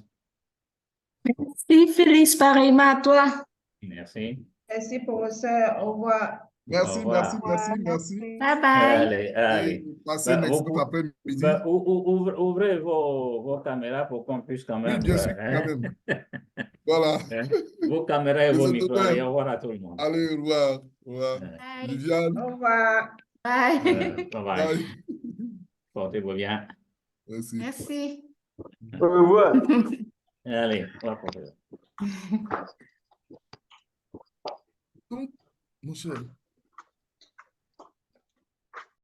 Merci Félix, pareillement à toi. Merci. Merci, professeur. Au revoir. Merci, Au revoir. merci. Bye bye. Allez, Et allez. passez un excellent après-midi. Ouvrez vos caméras pour qu'on puisse quand Oui, même. bien sûr, quand même. Voilà. Vos caméras et Je vos sais micros. bien. Allez, au revoir à tout le monde. Allez, au revoir. Au revoir. Bye. Viviane. Au revoir. Bye. Bye bye. Bye. Portez-vous bien. Merci. Merci. Au revoir. Allez, au revoir, professeur. Donc, mon cher,